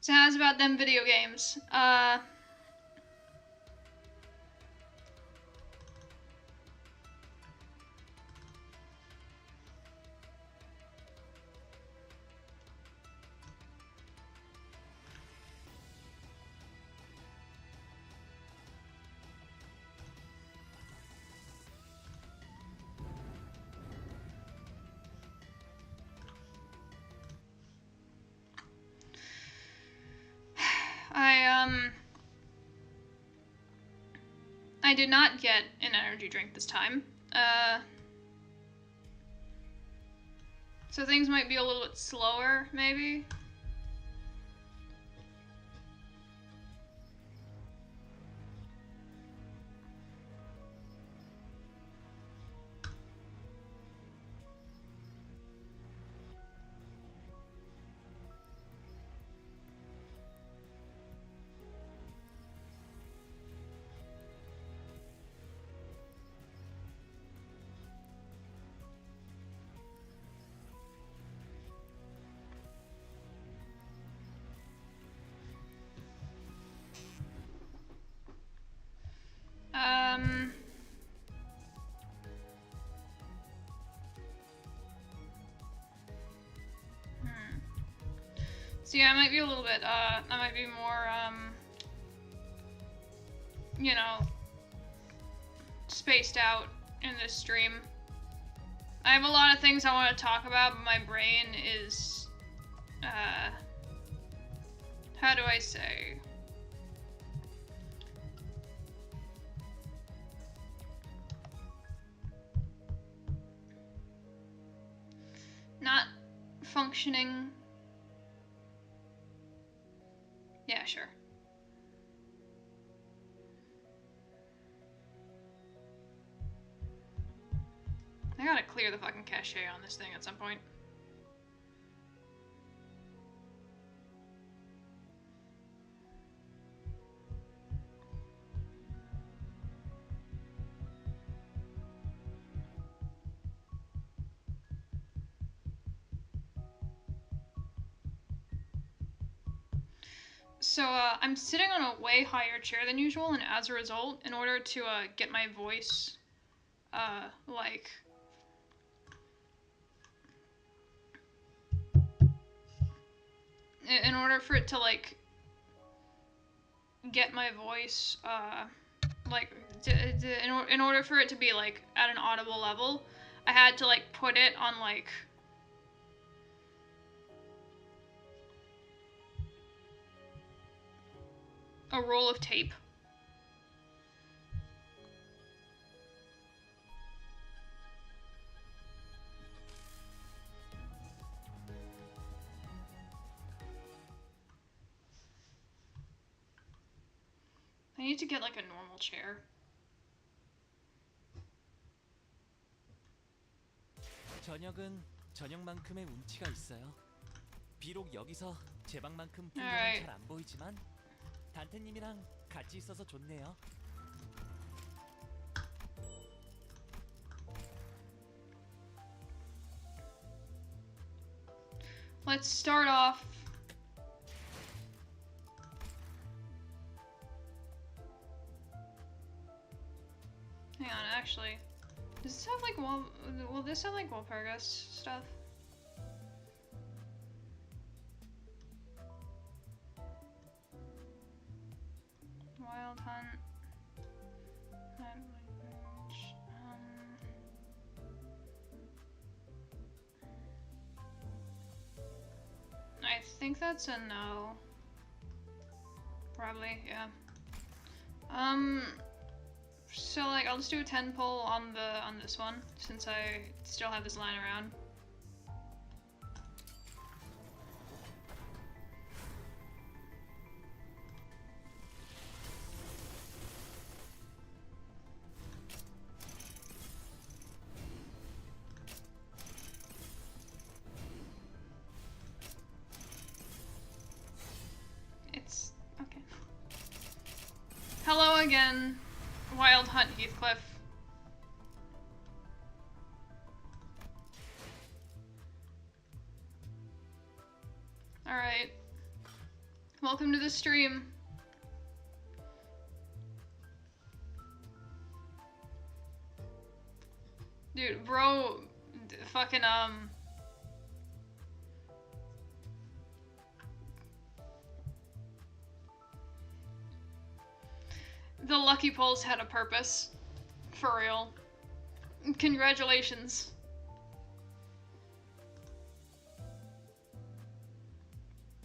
So how's about them video games? I did not get an energy drink this time. So things might be a little bit slower, maybe? So yeah, I might be a little bit, I might be more, you know, spaced out in this stream. I have a lot of things I want to talk about, but my brain is, how do I say? Not functioning. Yeah, sure. I gotta clear the fucking cache on this thing at some point. So, I'm sitting on a way higher chair than usual, and as a result, in order to, get my voice, like... In order for it to, like, get my voice, like, in order for it to be, like, at an audible level, I had to, like, put it on, like... a roll of tape. I need to get like a normal chair. 저녁은 저녁만큼의 운치가 있어요. 비록 여기서 제 방만큼 풍경은 잘 안 보이지만 단테님이랑 같이 있어서 좋네요. Let's start off. Hang on, actually. Does this have like will this have like Walpurgis stuff? Wild Hunt. I think that's a no. Probably, yeah. So like I'll just do a 10 pull on this one since I still have this line around. It's okay. Hello again, Wild Hunt Heathcliff. Alright. Welcome to the stream. Dude, bro, fucking, the Lucky Pulse had a purpose. For real. Congratulations.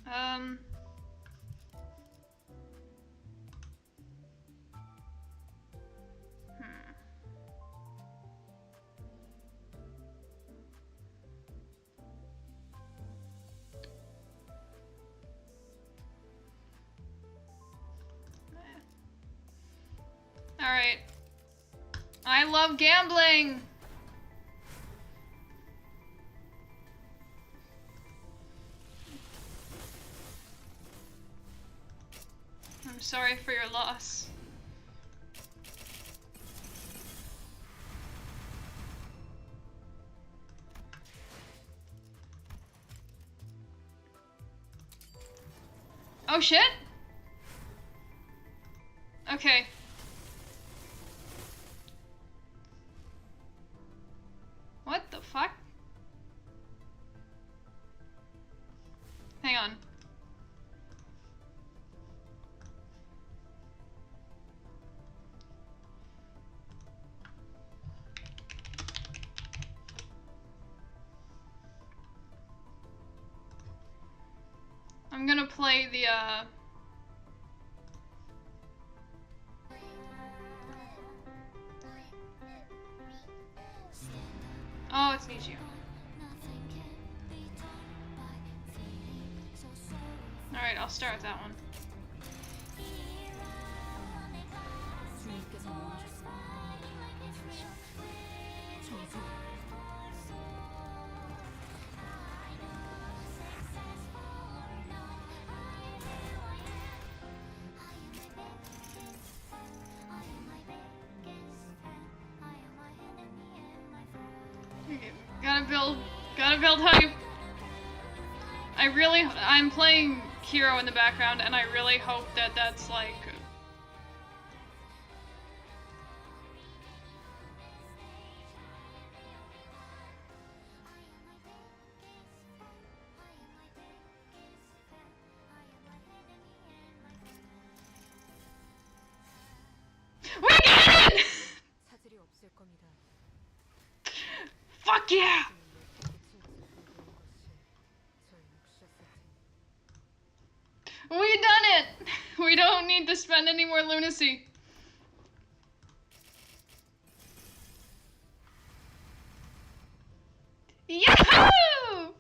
Hmm. Alright. I love gambling! I'm sorry for your loss. Oh shit? Okay. What the fuck? Hang on. I'm gonna play the, Oh, it's Nichio. Alright, I'll start with that one. Okay, gotta build hype. I'm playing Hero in the background, and I really hope that that's like... We did it! Fuck yeah! We done it! We don't need to spend any more lunacy. Yahoo!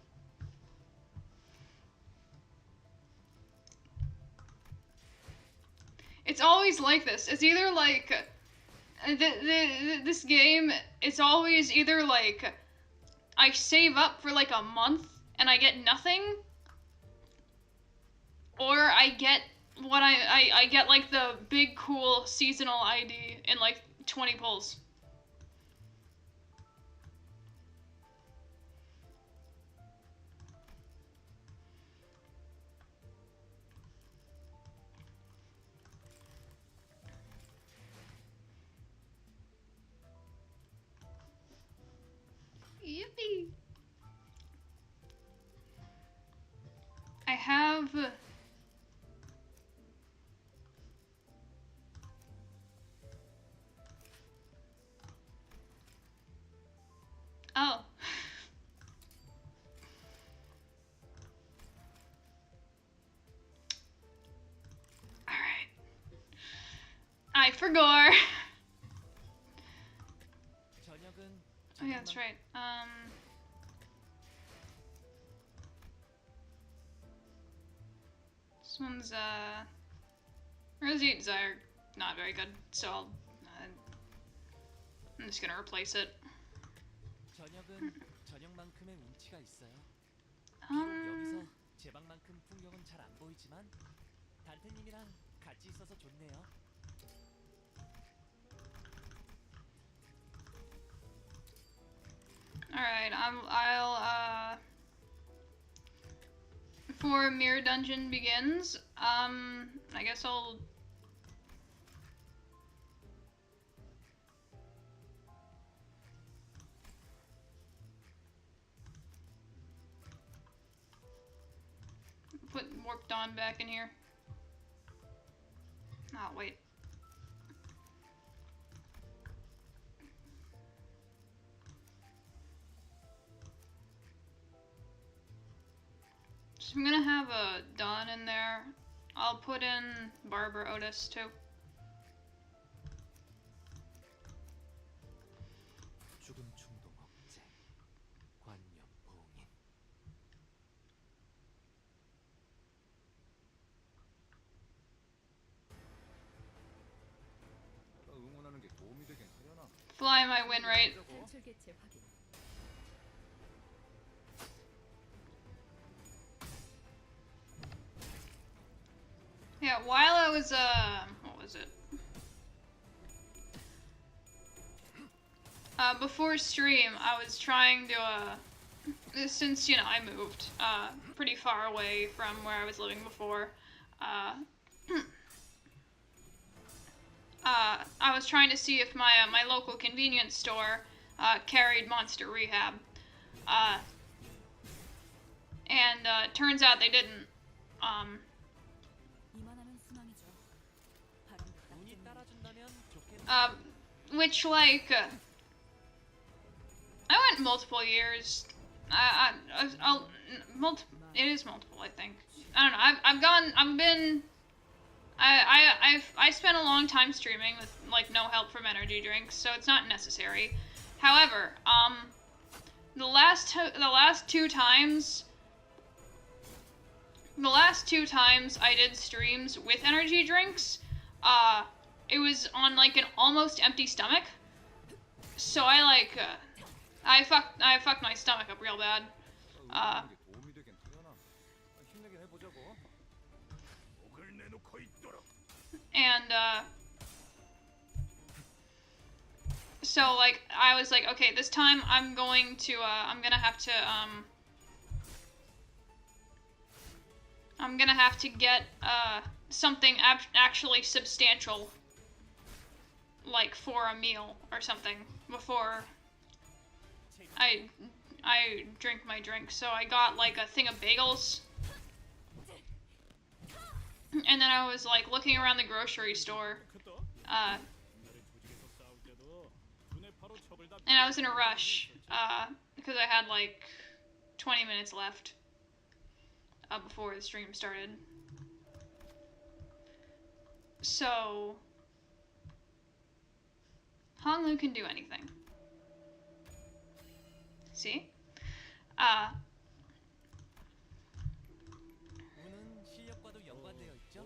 It's always like this. It's either like... this game, it's always either like... I save up for like a month and I get nothing, or I get what I get like the big cool seasonal ID in like 20 pulls. Yippee! I have... Oh. Alright. I forgot. Oh yeah, that's right. This one's, Rosy Desire, not very good, so I'm just gonna replace it. Alright, I'll before Mirror Dungeon begins, I guess I'll... put Warp Dawn back in here. Oh, wait. So I'm gonna have a Dawn in there. I'll put in Barbara Otis too. 죽음 충동 억제, 관념 봉인. 응원하는 게 도움이 되긴 하려나? Fly my win rate. Yeah, while I was, what was it? Before stream, I was trying to, since, you know, I moved, pretty far away from where I was living before, I was trying to see if my local convenience store, carried Monster Rehab, and, turns out they didn't, 운이 따라준다면 좋겠네. which, like, I went multiple years. It is multiple, I think. I don't know. I spent a long time streaming with like no help from energy drinks, so it's not necessary. However, the last two times I did streams with energy drinks, it was on like an almost empty stomach. So I like, I fucked my stomach up real bad. 응원하는 게 도움이 되긴 하려나? 힘내긴 해보자고. 목을 내놓고 있도록. And, so, like, I was like, okay, this time I'm going to, I'm gonna have to get, something actually substantial, like, for a meal or something, before I drink my drink. So I got, like, a thing of bagels. And then I was, like, looking around the grocery store, and I was in a rush, because I had, like, 20 minutes left, before the stream started. So, Honglu can do anything. See? 운은 실력과도 연관되어 있죠.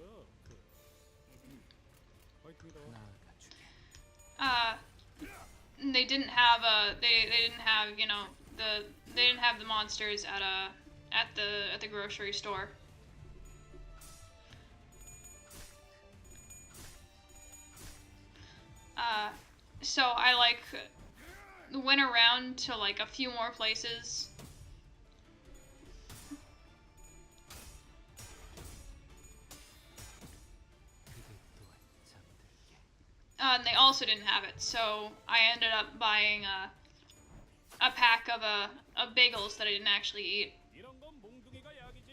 They didn't have they didn't have, you know, they didn't have the monsters at the grocery store. So I like went around to like a few more places. And they also didn't have it, so I ended up buying a pack of bagels that I didn't actually eat. 이런 건 몽둥이가 약이지.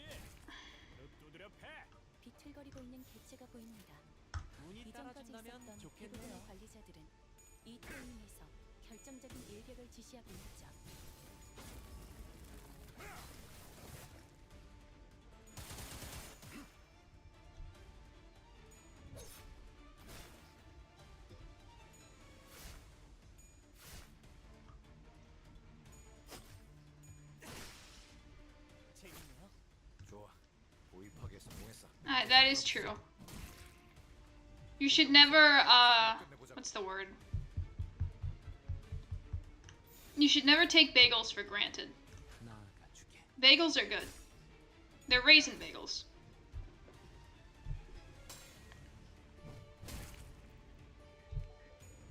두드려 패. 비틀거리고 있는 개체가 보입니다. 운이 이전까지 따라준다면 있었던 좋겠네요. 대부분의 관리자들은 이 타이밍에서 결정적인 일격을 지시하고 있죠. 재밌네요. 좋아. 도입하기에 성공했어. That is true. You should never, what's the word? You should never take bagels for granted. 나아가주게. Bagels are good. They're raisin bagels.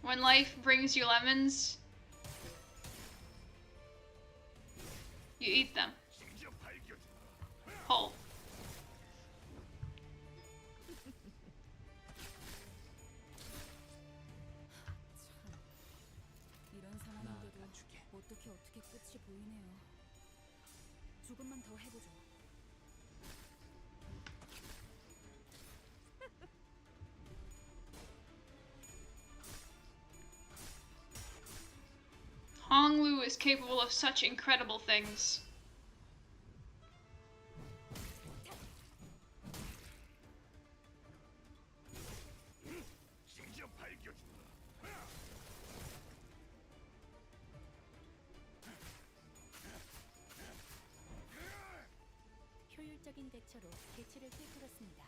When life brings you lemons, you eat them. Whole. capable of such incredible things. 직접 밝혀준다. 효율적인 대처로 개체를 꿰뚫었습니다.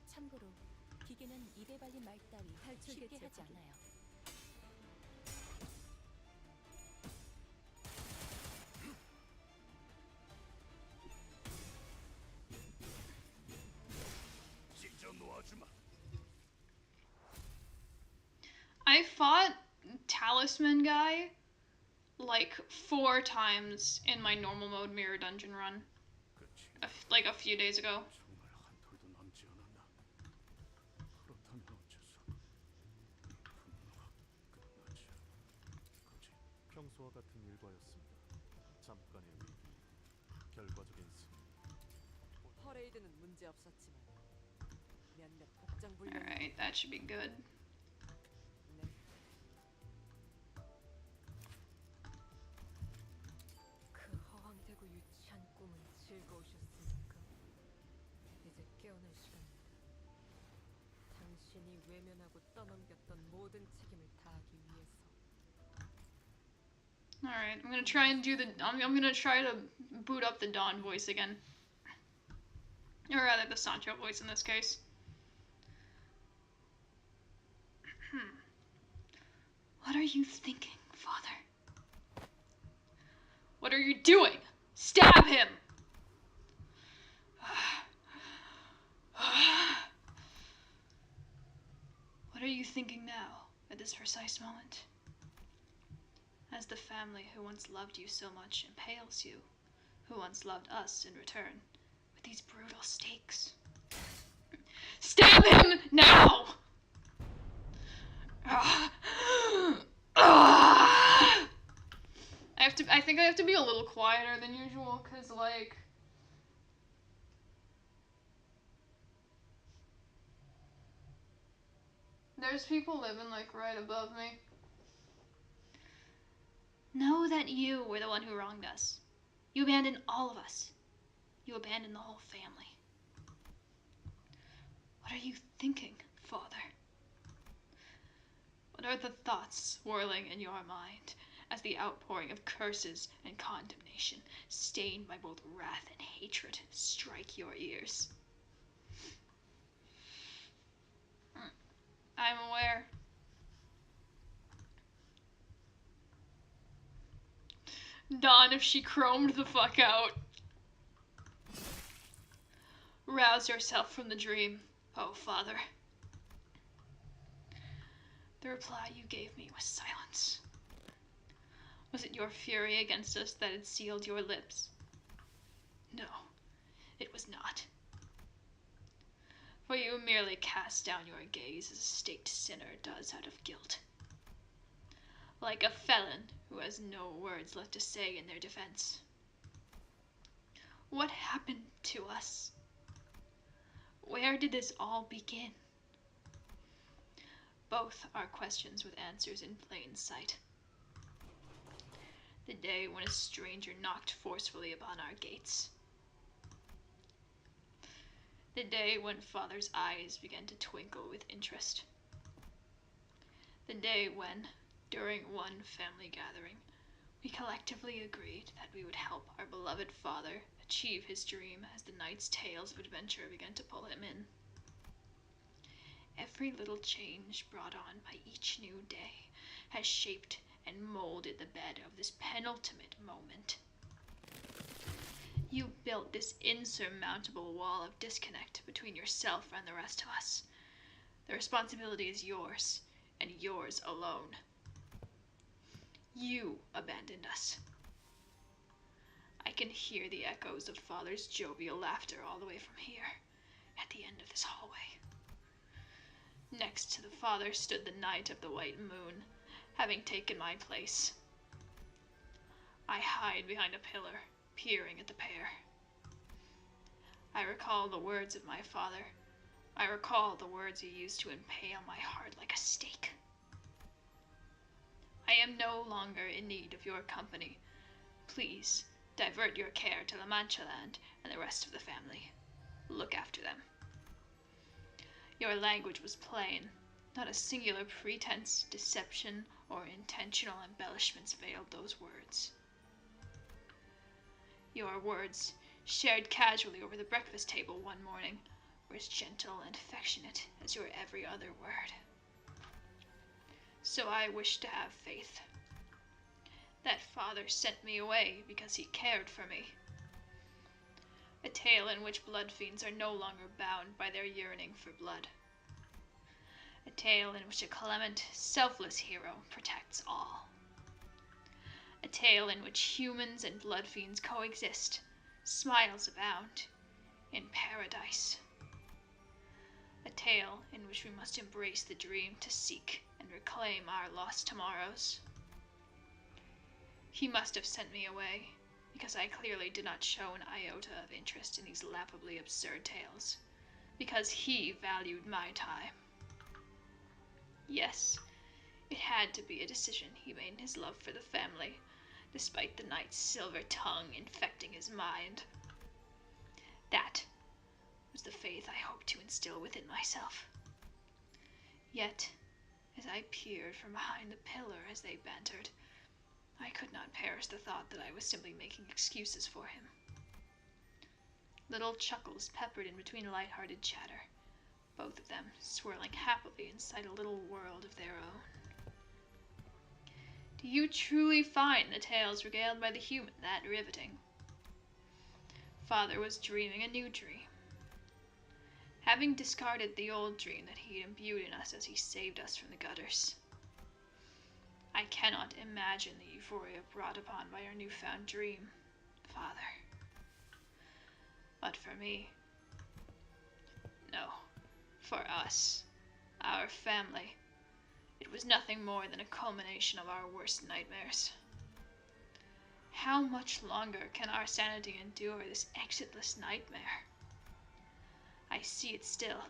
참고로 기계는 입에 발린 말 따위 쉽게 하지 않아요. 직접 놓아주마. I fought Talisman guy like 4 times in my normal mode mirror dungeon run, 그치. like a few days ago. 정말 한 톨도 남지 않았나? 그렇다면 어째서 분노가 끝나지 않아? 그지? 평소와 같은 일과였습니다. 잠깐의 위기, 결과적인 승리. 퍼레이드는 문제 없었지만 몇몇 복장 불량이 Alright, that should be good. 네. 그 허황되고 유치한 꿈은 즐거우셨습니까? 이제 깨어날 시간입니다. 당신이 외면하고 떠넘겼던 모든 책임을 다하기 위해서. Alright, I'm gonna try and do the. I'm gonna try to boot up the Dawn voice again. Or rather, the Sancho voice in this case. What are you thinking, Father? What are you doing? Stab him! What are you thinking now, at this precise moment? As the family who once loved you so much impales you, who once loved us in return, with these brutal stakes. Stab him now! I think I have to be a little quieter than usual, cause like there's people living like right above me. Know that you were the one who wronged us. You abandoned all of us. You abandoned the whole family. What are you thinking, Father? What are the thoughts swirling in your mind as the outpouring of curses and condemnation, stained by both wrath and hatred, strike your ears? I'm aware. Dawn, if she chromed the fuck out. Rouse yourself from the dream, oh Father. The reply you gave me was silence. Was it your fury against us that had sealed your lips? No, it was not. For you merely cast down your gaze as a staked sinner does out of guilt. Like a felon who has no words left to say in their defense. What happened to us? Where did this all begin? Both are questions with answers in plain sight. The day when a stranger knocked forcefully upon our gates. The day when Father's eyes began to twinkle with interest. The day when, during one family gathering, we collectively agreed that we would help our beloved father achieve his dream as the knight's tales of adventure began to pull him in. Every little change brought on by each new day has shaped and molded the bed of this penultimate moment. You built this insurmountable wall of disconnect between yourself and the rest of us. The responsibility is yours, and yours alone. You abandoned us. I can hear the echoes of Father's jovial laughter all the way from here, at the end of this hallway. Next to the Father stood the Knight of the White Moon, having taken my place. I hide behind a pillar, peering at the pair. I recall the words of my father. I recall the words he used to impale my heart like a stake. I am no longer in need of your company. Please, divert your care to La Mancha Land and the rest of the family. Look after them. Your language was plain. Not a singular pretense, deception, or intentional embellishments veiled those words. Your words, shared casually over the breakfast table one morning, were as gentle and affectionate as your every other word. So I wish to have faith. That father sent me away because he cared for me. A tale in which blood fiends are no longer bound by their yearning for blood. A tale in which a clement, selfless hero protects all. A tale in which humans and blood fiends coexist, smiles abound, in paradise. A tale in which we must embrace the dream to seek and reclaim our lost tomorrows. He must have sent me away, because I clearly did not show an iota of interest in these laughably absurd tales, because he valued my time. Yes, it had to be a decision he made in his love for the family, despite the knight's silver tongue infecting his mind. That was the faith I hoped to instill within myself. Yet, as I peered from behind the pillar as they bantered, I could not perish the thought that I was simply making excuses for him. Little chuckles peppered in between light-hearted chatter, both of them swirling happily inside a little world of their own. Do you truly find the tales regaled by the human that riveting? Father was dreaming a new dream. Having discarded the old dream that he had imbued in us as he saved us from the gutters. I cannot imagine the euphoria brought upon by our newfound dream, Father. But for me, no, for us, our family, it was nothing more than a culmination of our worst nightmares. How much longer can our sanity endure this exitless nightmare? I see it still,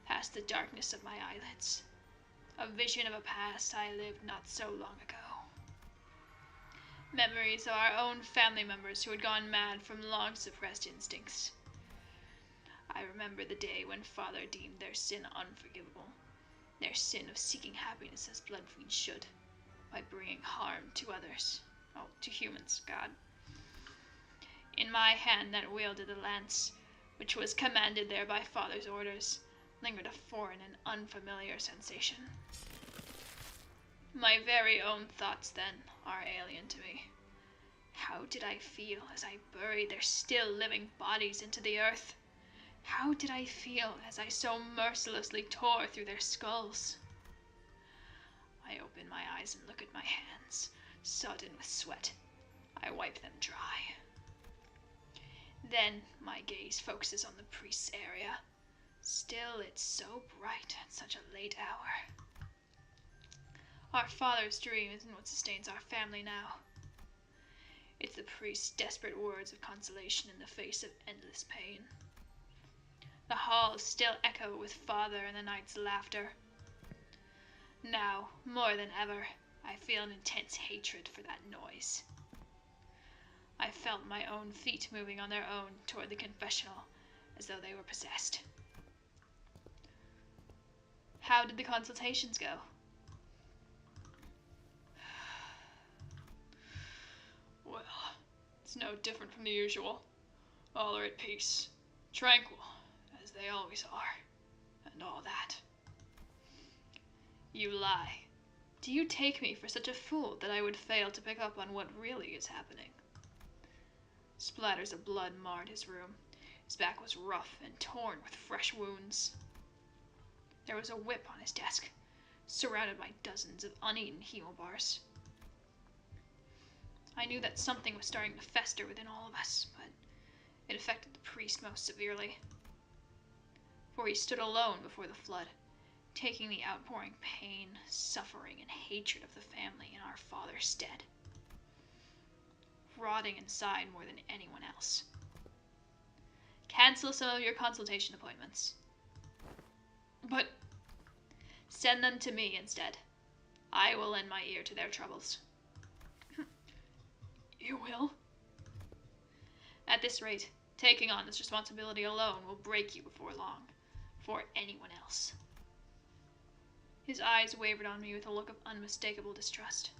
past the darkness of my eyelids. A vision of a past I lived not so long ago. Memories of our own family members who had gone mad from long-suppressed instincts. I remember the day when Father deemed their sin unforgivable, their sin of seeking happiness as blood fiends should, by bringing harm to others. Oh, to humans, God. In my hand that wielded the lance, which was commanded there by Father's orders, lingered a foreign and unfamiliar sensation. My very own thoughts, then, are alien to me. How did I feel as I buried their still living bodies into the earth? How did I feel as I so mercilessly tore through their skulls? I open my eyes and look at my hands, sodden with sweat. I wipe them dry. Then my gaze focuses on the priest's area. Still, it's so bright at such a late hour. Our father's dream isn't what sustains our family now. It's the priest's desperate words of consolation in the face of endless pain. The halls still echo with father and the knight's laughter. Now, more than ever, I feel an intense hatred for that noise. I felt my own feet moving on their own toward the confessional, as though they were possessed. How did the consultations go? Well, it's no different from the usual. All are at peace, tranquil, as they always are, and all that. You lie. Do you take me for such a fool that I would fail to pick up on what really is happening? Splatters of blood marred his room. His back was rough and torn with fresh wounds. There was a whip on his desk, surrounded by dozens of uneaten hemobars. I knew that something was starting to fester within all of us, but it affected the priest most severely. For he stood alone before the flood, taking the outpouring pain, suffering, and hatred of the family in our father's stead. Rotting inside more than anyone else. Cancel some of your consultation appointments. But send them to me instead. I will lend my ear to their troubles. You will? At this rate, taking on this responsibility alone will break you before long, before anyone else. His eyes wavered on me with a look of unmistakable distrust.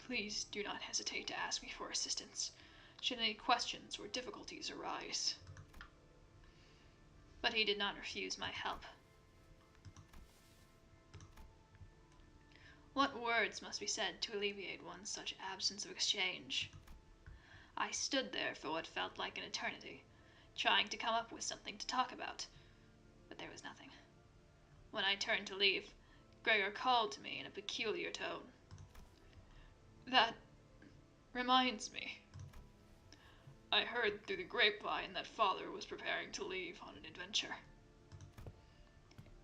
Please do not hesitate to ask me for assistance, should any questions or difficulties arise. But he did not refuse my help. What words must be said to alleviate one's such absence of exchange? I stood there for what felt like an eternity, trying to come up with something to talk about, but there was nothing. When I turned to leave, Gregor called to me in a peculiar tone. That reminds me. I heard through the grapevine that Father was preparing to leave on an adventure.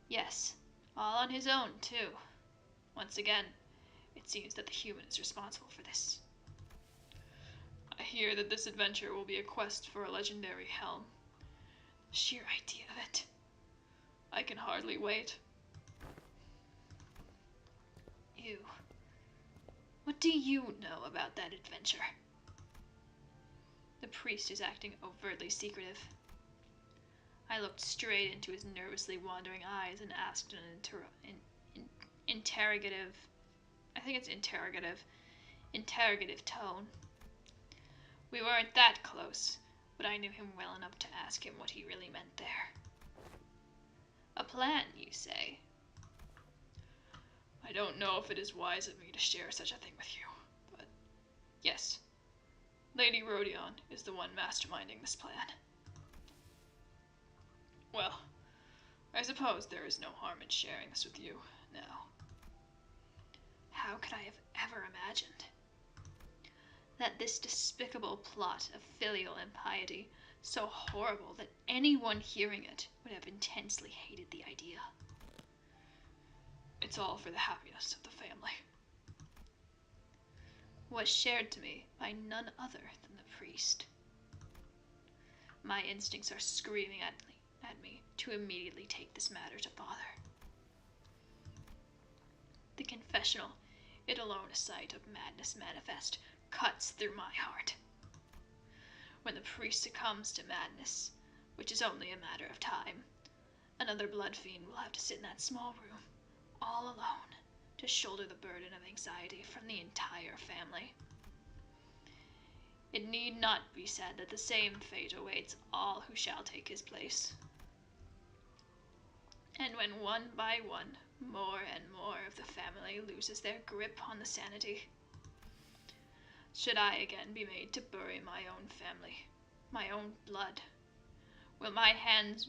Yes, all on his own, too. Once again, it seems that the human is responsible for this. I hear that this adventure will be a quest for a legendary helm. The sheer idea of it. I can hardly wait. You. What do you know about that adventure? The priest is acting overtly secretive. I looked straight into his nervously wandering eyes and asked in an interrogative, I think it's interrogative tone. We weren't that close, but I knew him well enough to ask him what he really meant there. A plan, you say? I don't know if it is wise of me to share such a thing with you, but yes, Lady Rodion is the one masterminding this plan. Well, I suppose there is no harm in sharing this with you now. How could I have ever imagined that this despicable plot of filial impiety, so horrible that anyone hearing it would have intensely hated the idea? It's all for the happiness of the family. Was shared to me by none other than the priest. My instincts are screaming at me to immediately take this matter to Father. The confessional, it alone a sight of madness manifest, cuts through my heart. When the priest succumbs to madness, which is only a matter of time, another blood fiend will have to sit in that small room, all alone, to shoulder the burden of anxiety from the entire family. It need not be said that the same fate awaits all who shall take his place. And when one by one, more and more of the family loses their grip on the sanity, should I again be made to bury my own family, my own blood, will my hands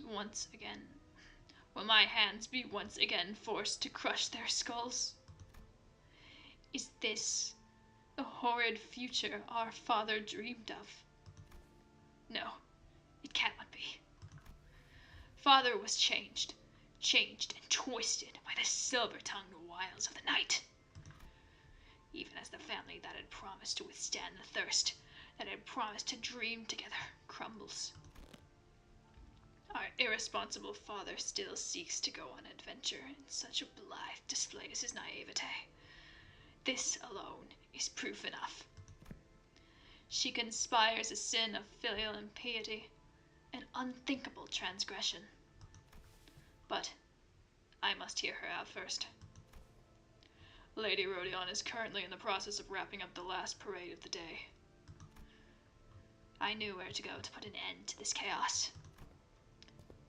be once again forced to crush their skulls? Is this the horrid future our father dreamed of? No, it cannot be. Father was changed and twisted by the silver-tongued wiles of the night. Even as the family that had promised to withstand the thirst, that had promised to dream together, crumbles. Our irresponsible father still seeks to go on adventure in such a blithe display as his naivete. This alone is proof enough. She conspires a sin of filial impiety, an unthinkable transgression. But I must hear her out first. Lady Rodion is currently in the process of wrapping up the last parade of the day. I knew where to go to put an end to this chaos.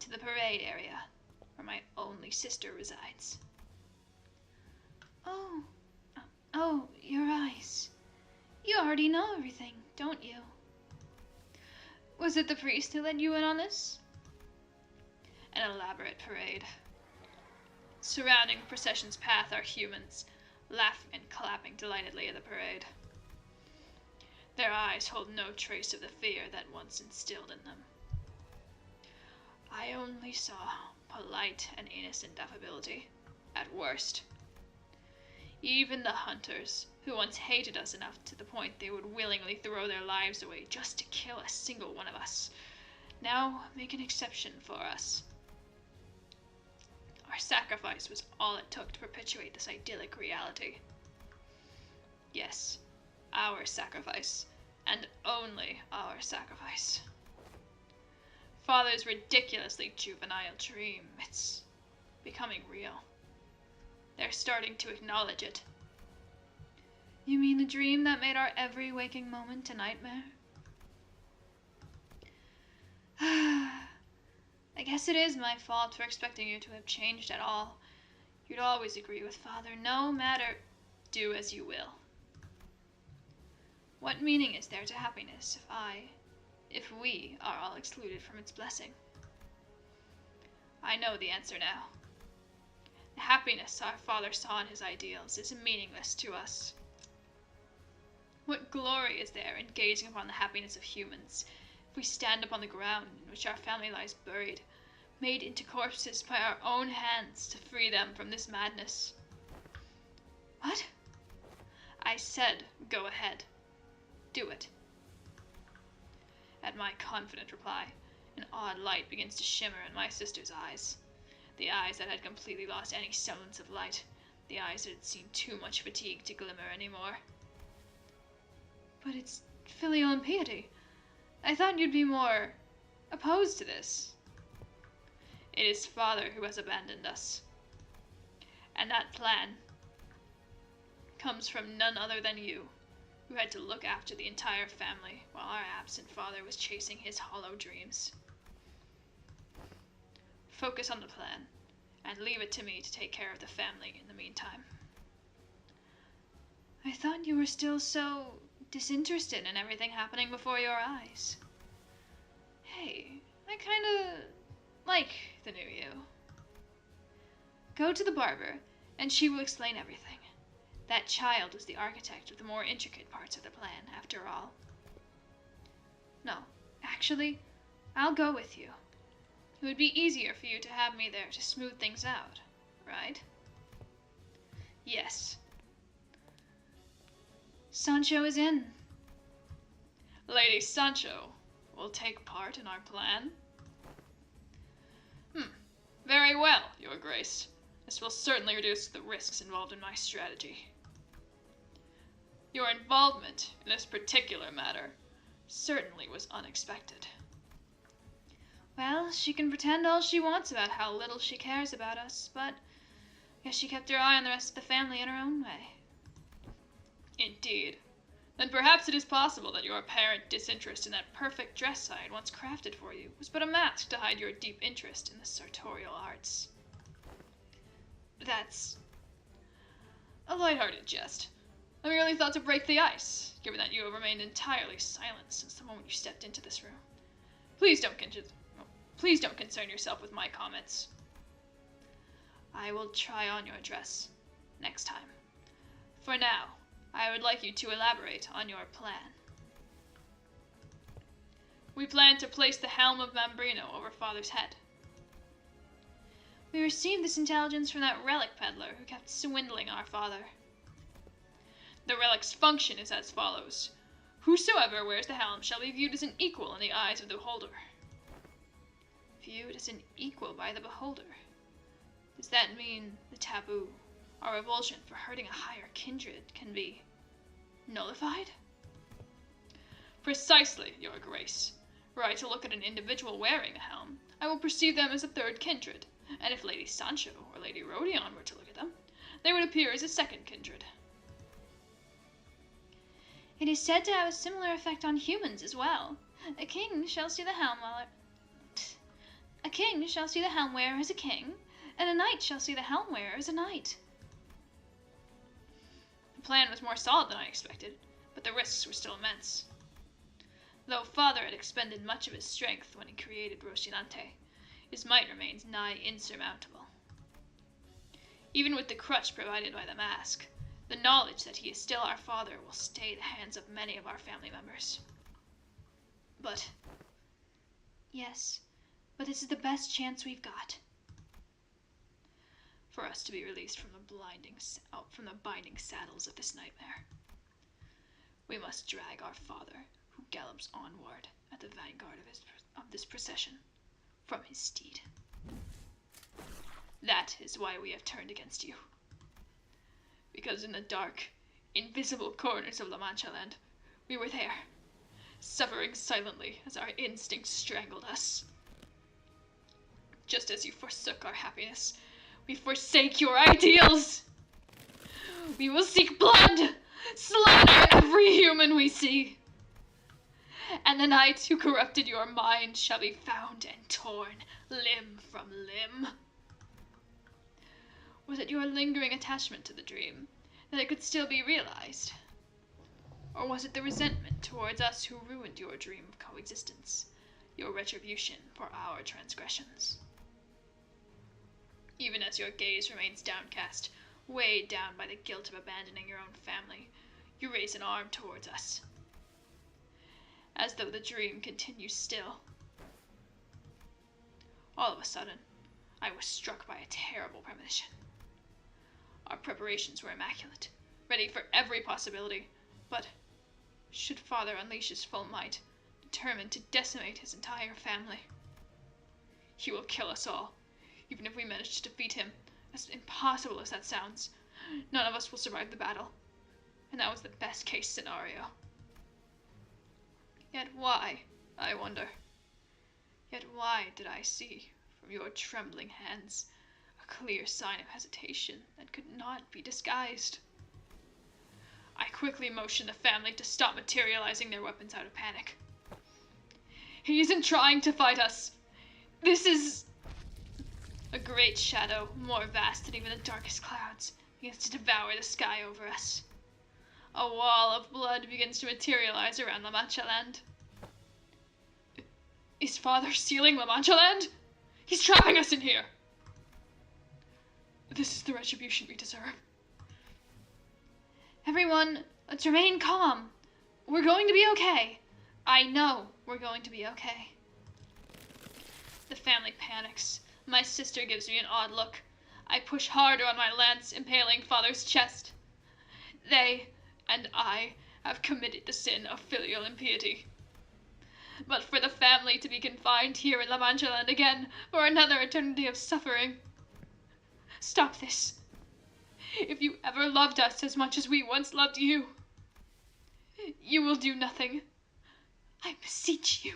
To the parade area, where my only sister resides. Oh, your eyes. You already know everything, don't you? Was it the priest who led you in on this? An elaborate parade. Surrounding the procession's path are humans, laughing and clapping delightedly at the parade. Their eyes hold no trace of the fear that once instilled in them. I only saw polite and innocent affability, at worst. Even the hunters, who once hated us enough to the point they would willingly throw their lives away just to kill a single one of us, now make an exception for us. Our Our sacrifice was all it took to perpetuate this idyllic reality. Yes, our sacrifice, and only our sacrifice. Father's ridiculously juvenile dream, it's becoming real. They're starting to acknowledge it. You mean the dream that made our every waking moment a nightmare? I guess it is my fault for expecting you to have changed at all. You'd always agree with Father, no matter. Do as you will. What meaning is there to happiness if we are all excluded from its blessing? I know the answer now. The happiness our Father saw in his ideals is meaningless to us. What glory is there in gazing upon the happiness of humans if we stand upon the ground in which our family lies buried, made into corpses by our own hands to free them from this madness? What? I said, go ahead. Do it. At my confident reply, an odd light begins to shimmer in my sister's eyes. The eyes that had completely lost any semblance of light. The eyes that had seen too much fatigue to glimmer anymore. But it's filial impiety. I thought you'd be more opposed to this. It is Father who has abandoned us. And that plan comes from none other than you, who had to look after the entire family while our absent father was chasing his hollow dreams. Focus on the plan, and leave it to me to take care of the family in the meantime. I thought you were still so disinterested in everything happening before your eyes. Hey, I kinda like the new you. Go to the barber, and she will explain everything. That child was the architect of the more intricate parts of the plan, after all. No, actually, I'll go with you. It would be easier for you to have me there to smooth things out, right? Yes. Sancho is in. Lady Sancho will take part in our plan? Very well, Your Grace. This will certainly reduce the risks involved in my strategy. Your involvement in this particular matter certainly was unexpected. Well, she can pretend all she wants about how little she cares about us, but I guess she kept her eye on the rest of the family in her own way. Indeed. Then perhaps it is possible that your apparent disinterest in that perfect dress I had once crafted for you was but a mask to hide your deep interest in the sartorial arts. That's a light-hearted jest. I merely thought to break the ice, given that you have remained entirely silent since the moment you stepped into this room. Please don't concern yourself with my comments. I will try on your dress next time. For now, I would like you to elaborate on your plan. We plan to place the helm of Mambrino over Father's head. We received this intelligence from that relic peddler who kept swindling our father. The relic's function is as follows. Whosoever wears the helm shall be viewed as an equal in the eyes of the beholder. Viewed as an equal by the beholder? Does that mean the taboo, or revulsion for hurting a higher kindred, can be nullified? Precisely, Your Grace. Were I to look at an individual wearing a helm, I will perceive them as a third kindred, and if Lady Sancho or Lady Rodion were to look at them, they would appear as a second kindred. It is said to have a similar effect on humans as well. A king shall see the helm wearer as a king, and a knight shall see the helm wearer as a knight. The plan was more solid than I expected, but the risks were still immense. Though Father had expended much of his strength when he created Rocinante, his might remains nigh insurmountable. Even with the crutch provided by the mask, the knowledge that he is still our father will stay the hands of many of our family members. But... Yes, but this is the best chance we've got. For us to be released from the binding saddles of this nightmare. We must drag our father, who gallops onward at the vanguard of this procession, from his steed. That is why we have turned against you. Because in the dark, invisible corners of La Mancha land, we were there, suffering silently as our instincts strangled us. Just as you forsook our happiness, we forsake your ideals. We will seek blood, slaughter every human we see. And the knight who corrupted your mind shall be found and torn limb from limb. Was it your lingering attachment to the dream, that it could still be realized? Or was it the resentment towards us who ruined your dream of coexistence, your retribution for our transgressions? Even as your gaze remains downcast, weighed down by the guilt of abandoning your own family, you raise an arm towards us, as though the dream continues still. All of a sudden, I was struck by a terrible premonition. Our preparations were immaculate, ready for every possibility, but should Father unleash his full might, determined to decimate his entire family, he will kill us all, even if we manage to defeat him. As impossible as that sounds, none of us will survive the battle, and that was the best case scenario. Yet why, I wonder? Yet why did I see from your trembling hands a clear sign of hesitation that could not be disguised? I quickly motioned the family to stop materializing their weapons out of panic. He isn't trying to fight us. This is... A great shadow, more vast than even the darkest clouds, begins to devour the sky over us. A wall of blood begins to materialize around La Mancha land. Is Father sealing La Mancha land? He's trapping us in here! This is the retribution we deserve. Everyone, let's remain calm. We're going to be okay. I know we're going to be okay. The family panics. My sister gives me an odd look. I push harder on my lance, impaling Father's chest. They and I have committed the sin of filial impiety. But for the family to be confined here in La Mancha land again for another eternity of suffering. Stop this. If you ever loved us as much as we once loved you, you will do nothing. I beseech you.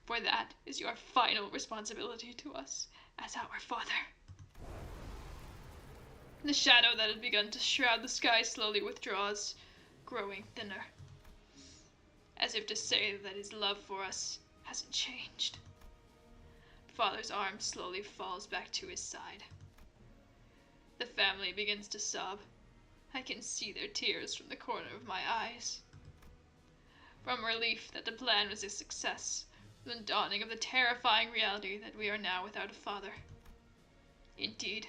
For that is your final responsibility to us as our Father. The shadow that had begun to shroud the sky slowly withdraws, growing thinner, as if to say that his love for us hasn't changed. Father's arm slowly falls back to his side. The family begins to sob. I can see their tears from the corner of my eyes. From relief that the plan was a success, the dawning of the terrifying reality that we are now without a father. Indeed,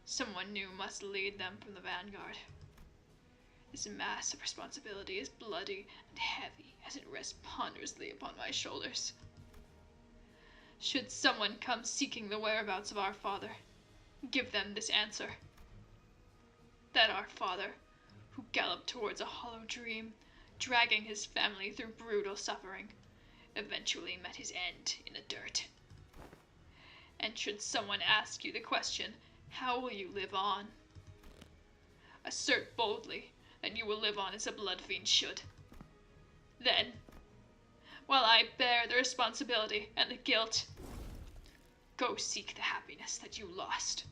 someone new must lead them from the vanguard. This mass of responsibility is bloody and heavy as it rests ponderously upon my shoulders. Should someone come seeking the whereabouts of our father, give them this answer. That our father, who galloped towards a hollow dream, dragging his family through brutal suffering, eventually met his end in the dirt. And should someone ask you the question, how will you live on? Assert boldly that you will live on as a blood fiend should. Then, while I bear the responsibility and the guilt, go seek the happiness that you lost.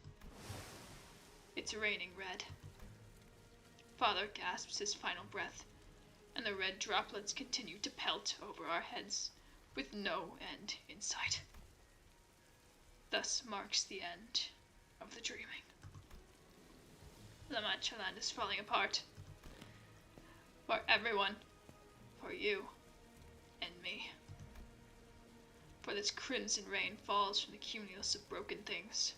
It's raining red. Father gasps his final breath, and the red droplets continue to pelt over our heads, with no end in sight. Thus marks the end of the dreaming. La Mancha land is falling apart. For everyone. For you. And me. For this crimson rain falls from the cumulus of broken things.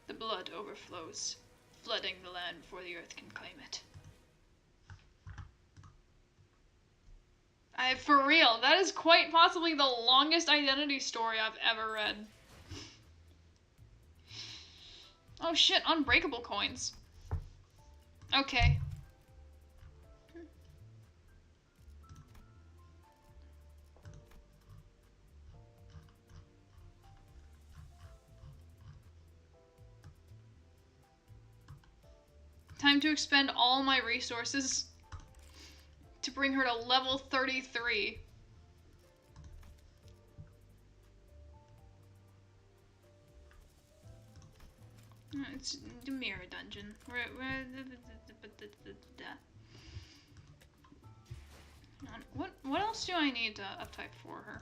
The blood overflows, flooding the land before the earth can claim it. For real, that is quite possibly the longest identity story I've ever read. Oh shit, unbreakable coins. Okay. going to expend all my resources to bring her to level 33. It's the mirror dungeon. What else do I need to uptype for her?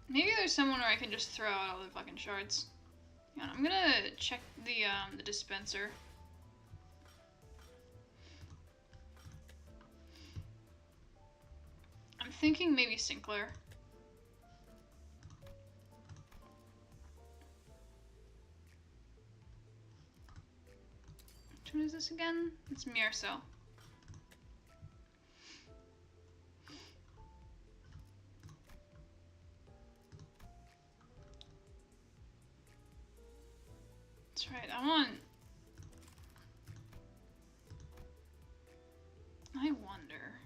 Maybe there's someone where I can just throw out all the fucking shards. Yeah, I'm gonna check the dispenser. I'm thinking maybe Sinclair. Which one is this again? It's Mierso. That's right, I wonder.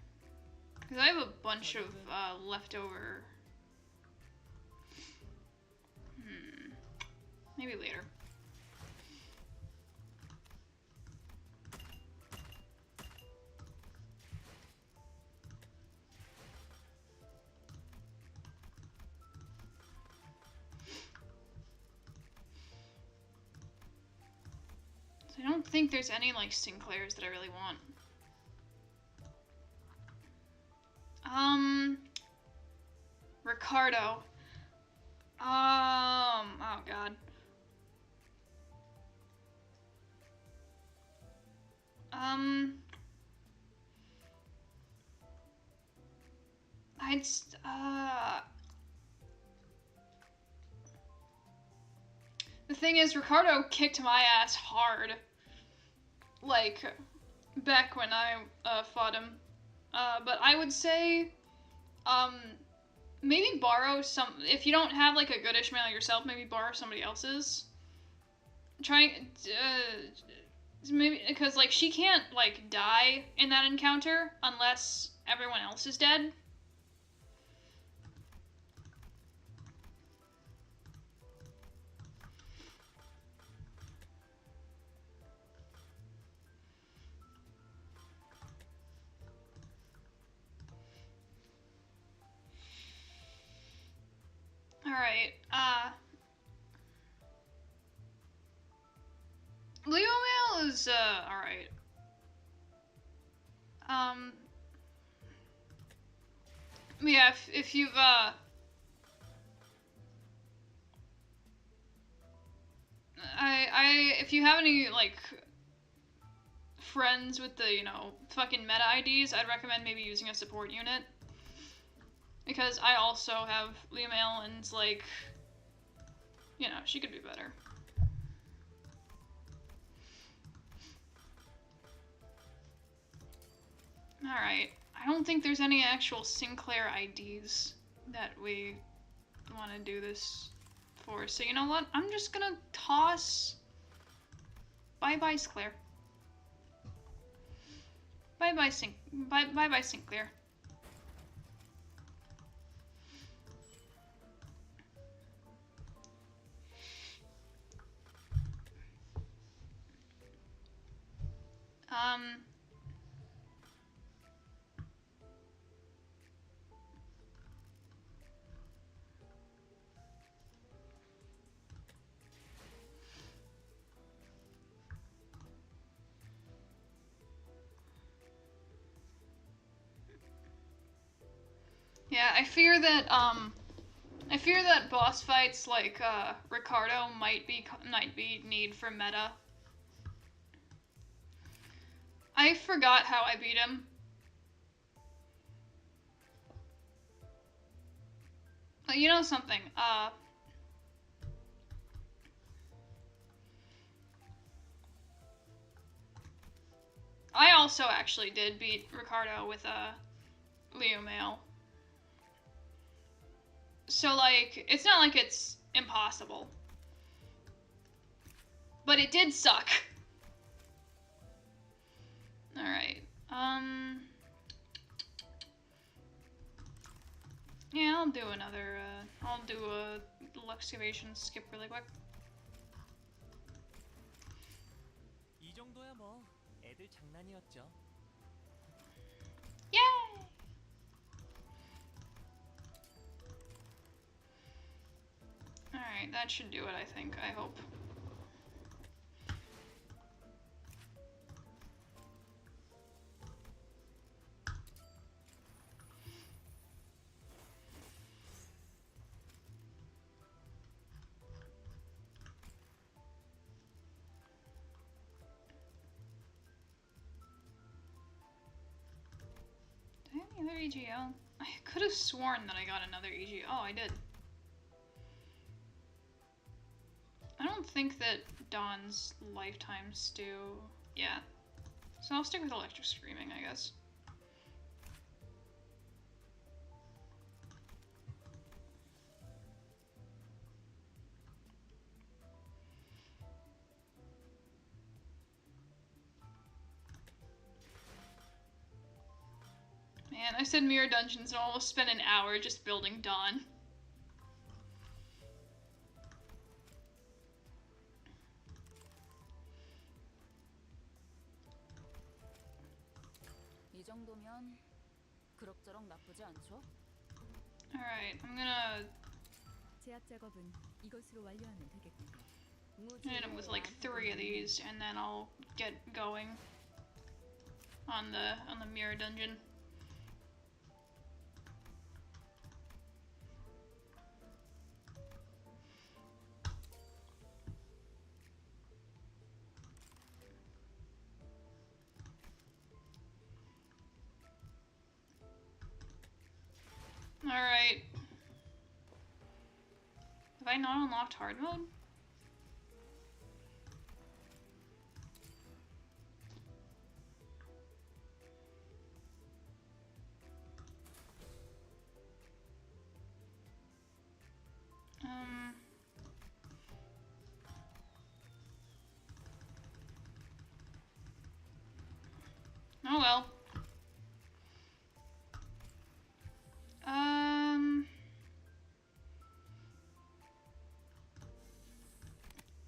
Because I have a bunch of leftover. Maybe later. So I don't think there's any like Sinclairs that I really want. Ricardo. Oh god. The thing is, Ricardo kicked my ass hard. Like, back when I, fought him. But I would say, maybe borrow some, if you don't have, like, a good Ishmael yourself, maybe borrow somebody else's. Maybe, because, like, she can't, like, die in that encounter unless everyone else is dead. Alright, Leo Mail is, alright. Yeah, if you've, if you have any, like, friends with the, you know, fucking meta IDs, I'd recommend maybe using a support unit. Because I also have Leo Mail and it's like, you know, she could be better. Alright, I don't think there's any actual Sinclair IDs that we want to do this for. So you know what? I'm just gonna toss... Bye-bye, Sinclair. Bye-bye, Bye-bye, Sinclair. Yeah, I fear that boss fights like Ricardo might be need for meta. I forgot how I beat him. But you know something, I also actually did beat Ricardo with Leo Mail. So, like, it's not like it's impossible. but it did suck. Alright, yeah, I'll do another, I'll do a little excavation skip really quick. 이 정도야 뭐 애들 장난이었죠. Yay! Alright, that should do it, I think, I hope. Did I have any other EGO? I could have sworn that I got another EGO. Oh, I did. I don't think that Dawn's lifetimes do. Yeah. So I'll stick with Electric Screaming, I guess. Man, I said Mirror Dungeons and almost spent an hour just building Dawn. 이 정도면 그럭저럭 나쁘지 않죠? Alright, I'm gonna 제압 작업은 이것으로 완료하면 되겠군요. hit him with like 3 of these, and then I'll get going on the Mirror Dungeon. Alright. Have I not unlocked hard mode? Oh well.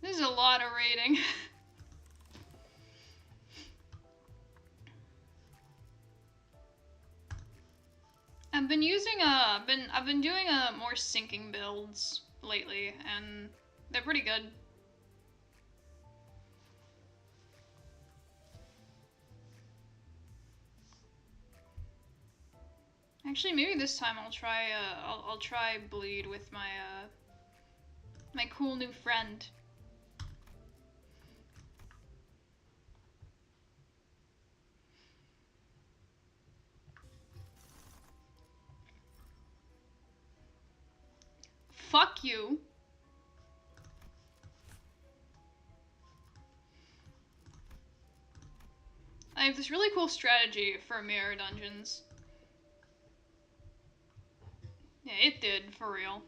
This is a lot of raiding. I've been doing more sinking builds lately, and they're pretty good. Actually, maybe this time I'll try I'll try bleed with my my cool new friend. Fuck you. I have this really cool strategy for mirror dungeons. Yeah, it did, for real.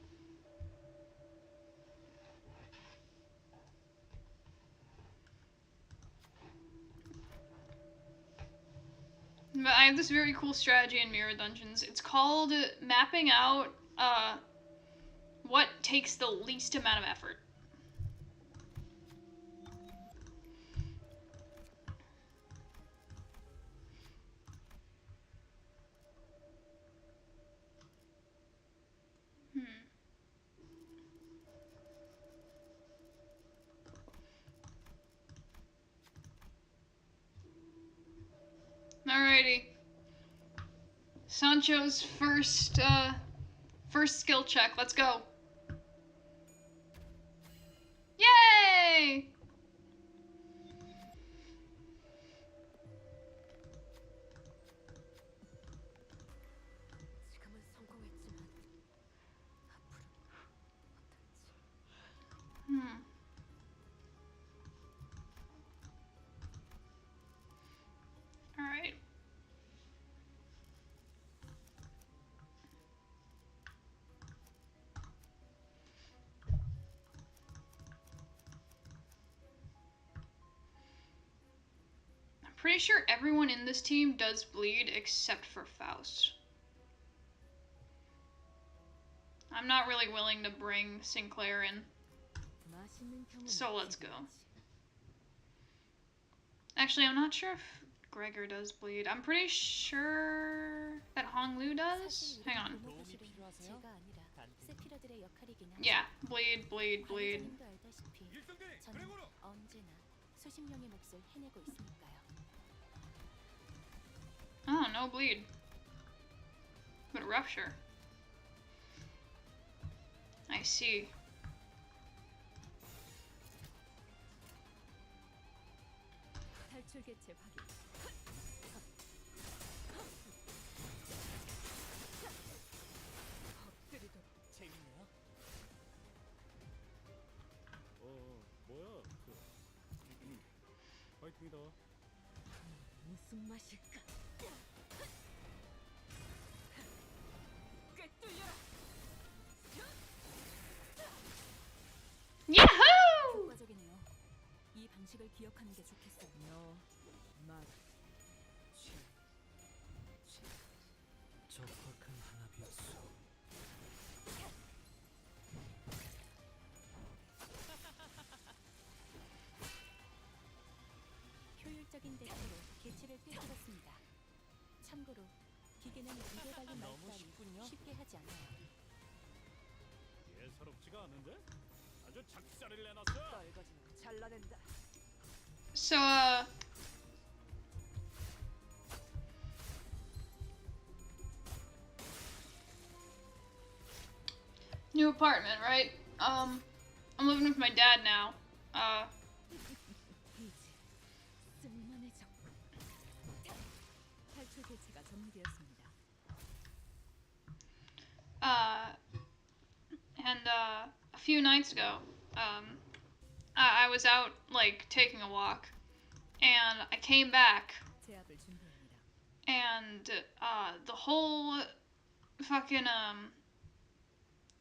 But I have this very cool strategy in mirror dungeons. It's called mapping out what takes the least amount of effort. Alrighty. Sancho's first skill check. Let's go. Yay! 지금은 성공했지만 앞으로 어떨지. Alright. Pretty sure everyone in this team does bleed except for Faust. I'm not really willing to bring Sinclair in. So let's go. Actually, I'm not sure if Gregor does bleed. I'm pretty sure that Honglu does. Hang on. 도움이 필요하세요? 단테. 세피러들의 역할이긴 하죠. Yeah, bleed, bleed, bleed. 관리자님도 알다시피 저는 언제나 수십 명의 몫을 해내고 있으니까요. Oh, no bleed. But rupture. I see. 탈출 개체 확인. 엎드리도록. 재밌네요. 뭐야? 화이팅이다. 무슨 맛일까? 꿰뚫려라. Yahoo! 효과적이네요. 이 방식을 기억하는 게 좋겠어요. 맛. 적확한 한압이었어. 효율적인 대처로 개체를 꿰뚫었습니다. 참고로 기계는 입에 발린 너무 말따위 쉽군요. 쉽게 하지 않아요. 예사롭지가 않은데? 아주 작살을 내놨어. 떨거지는 잘라낸다. So, new apartment, right? I'm living with my dad now. 이제 쓸만해져. 탈출 개체가 정리되었습니다. And a few nights ago, I was out, like, taking a walk, and I came back, 제압을 준비합니다. and, the whole fucking,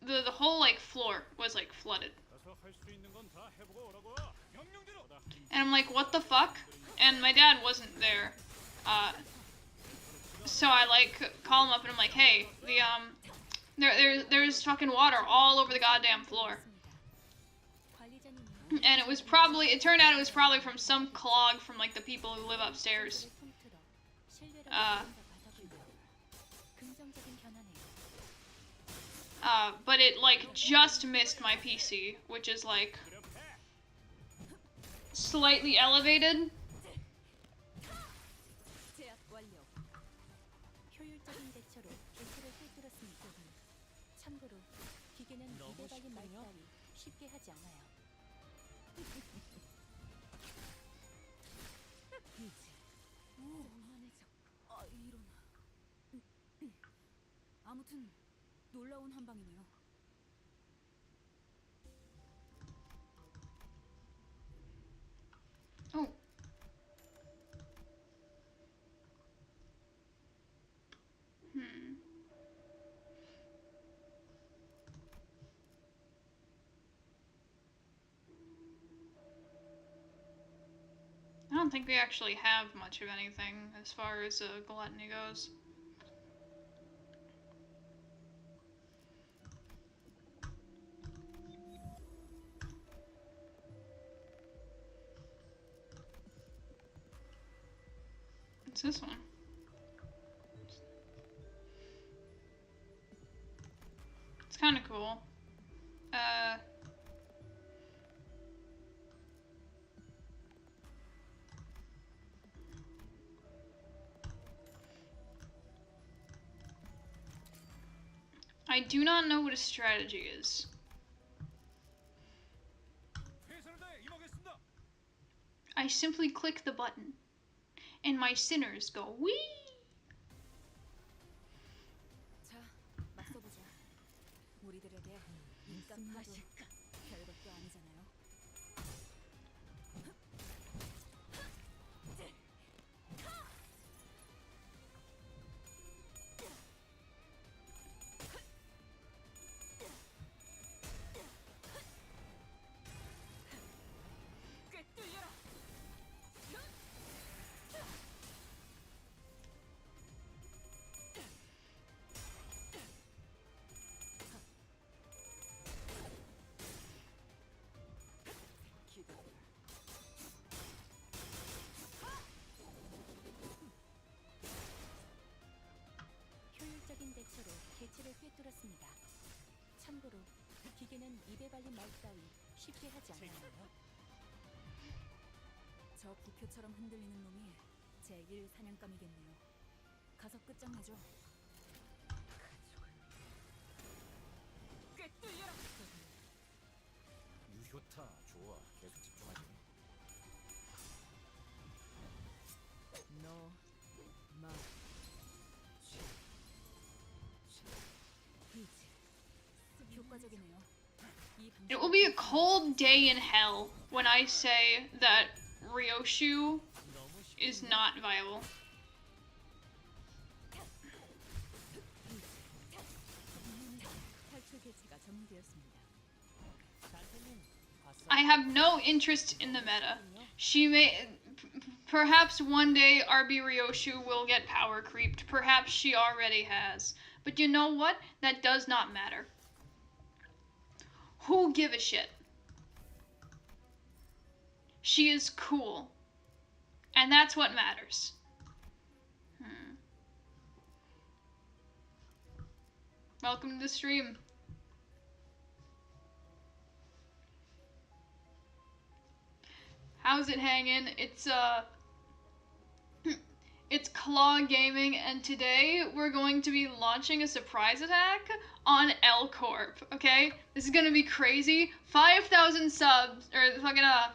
the whole, like, floor was, like, flooded. 가서 할 수 있는 건 다 해보고 오라고. 명령대로. And I'm like, what the fuck? And my dad wasn't there. So I, like, call him up and I'm like, hey, there's fucking water all over the goddamn floor. 관리자님이 And it turned out it was probably from some clog from, like, the people who live upstairs. 통틀어 신뢰를 아. 얻는다 받아보고요. 긍정적인 변화네요. But it, like, just missed my PC, which is, like, slightly elevated. 제압 완료. 효율적인 대처로 개체를 꿰뚫었습니다. 참고로 기계는 너무 입에 발린 쉽군요. 말따위 쉽게 하지 않아요. 이제 쓸만해져. 이런. 아무튼 놀라운 한방이네요. Oh. Hmm. I don't think we actually have much of anything as far as gluttony goes. What's this one? It's kind of cool. I do not know what a strategy is. 최선을 다해 임하겠습니다. I simply click the button, and my sinners go wee. 자, 맞서보자. 우리들에게 인간 파도 별것도 아니잖아요. 꿰뚫려라. 뺐습니다. 참고로 기계는 입에 발린 말 따위 쉽게 하지 않아요. 재밌나요? 저 부표처럼 흔들리는 놈이 제1 사냥감이겠네요. 가서 끝장내죠. 꿰뚫려라. 유효타 좋아. 계속 집중하지. 너, 마, 효과적이네요. 이 It will be a cold day in hell when I say that Ryoshu 너무 쉽게 is not viable. 탈출 개체가 전문되었습니다. 단테님 봤어요? I have no interest in the meta. She may. Perhaps one day RB Ryoshu will get power creeped. Perhaps she already has. But you know what? That does not matter. Who give a shit? She is cool. And that's what matters. Welcome to the stream. How's it hanging? It's Claw Gaming, and today we're going to be launching a surprise attack on L Corp. Okay, this is gonna be crazy. 5,000 subs, or fucking I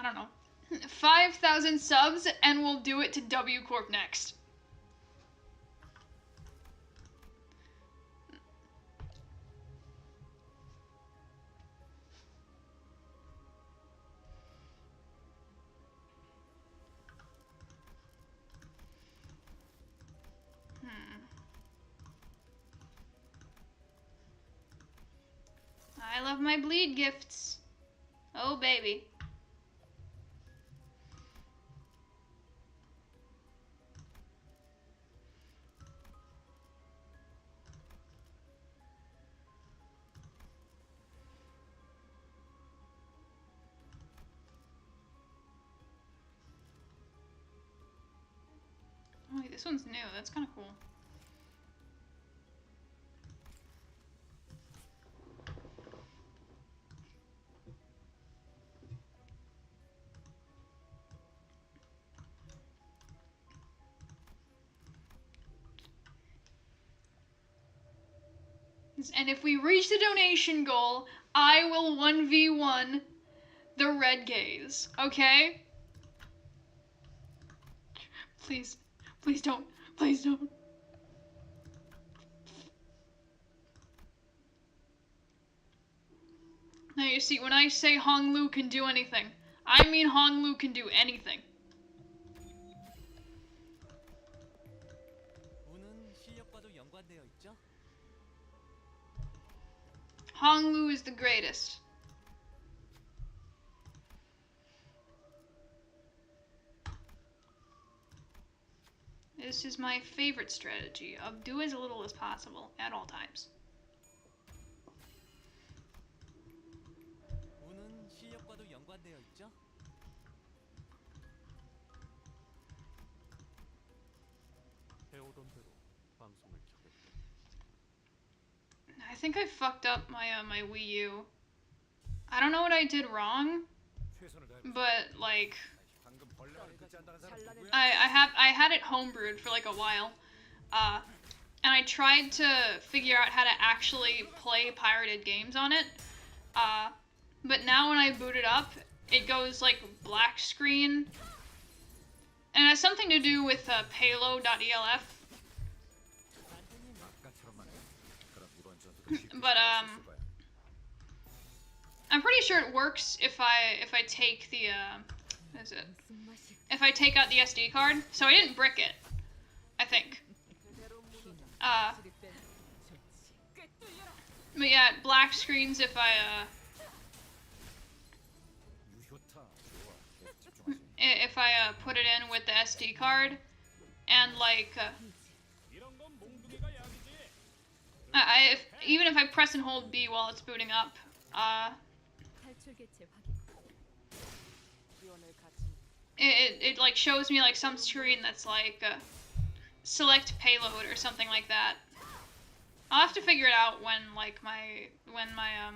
don't know, 5,000 subs, and we'll do it to W Corp next. I love my bleed gifts. Oh, baby. Oh, wait, this one's new. That's kind of cool. And if we reach the donation goal, I will 1v1 the Red Gaze, okay? Please, please don't, please don't. Now you see, when I say Hong Lu can do anything, I mean Hong Lu can do anything. 운은 실력과도 연관되어 있죠? Hong Lu is the greatest. This is my favorite strategy of do as little as possible at all times. 운은 실력과도 연관되어 있죠? 해오던 대로 방송을 켜겠다. I think I fucked up my my Wii U. I don't know what I did wrong, 최선을 다해. but like 방금 벌레를 듣지 않다는 사람 누구야? I had it homebrewed for like a while, and I tried to figure out how to actually play pirated games on it, but now when I boot it up, it goes like black screen, and it has something to do with payload.elf. 아까처럼만 해. 그럼 이번 전투도 쉽게 But 끝났을 거야. I'm pretty sure it works if I take the what is it? If I take out the SD card. So I didn't brick it, I think. But yeah, it black screens if I 유효타 좋아. 계속 집중하지. if I put it in with the SD card, and like 이런 건 몽둥이가 약이지. even if I press and hold B while it's booting up, 탈출 개체 확인. 지원을 같이. it like shows me like some screen that's like select payload or something like that. I'll have to figure it out when like when I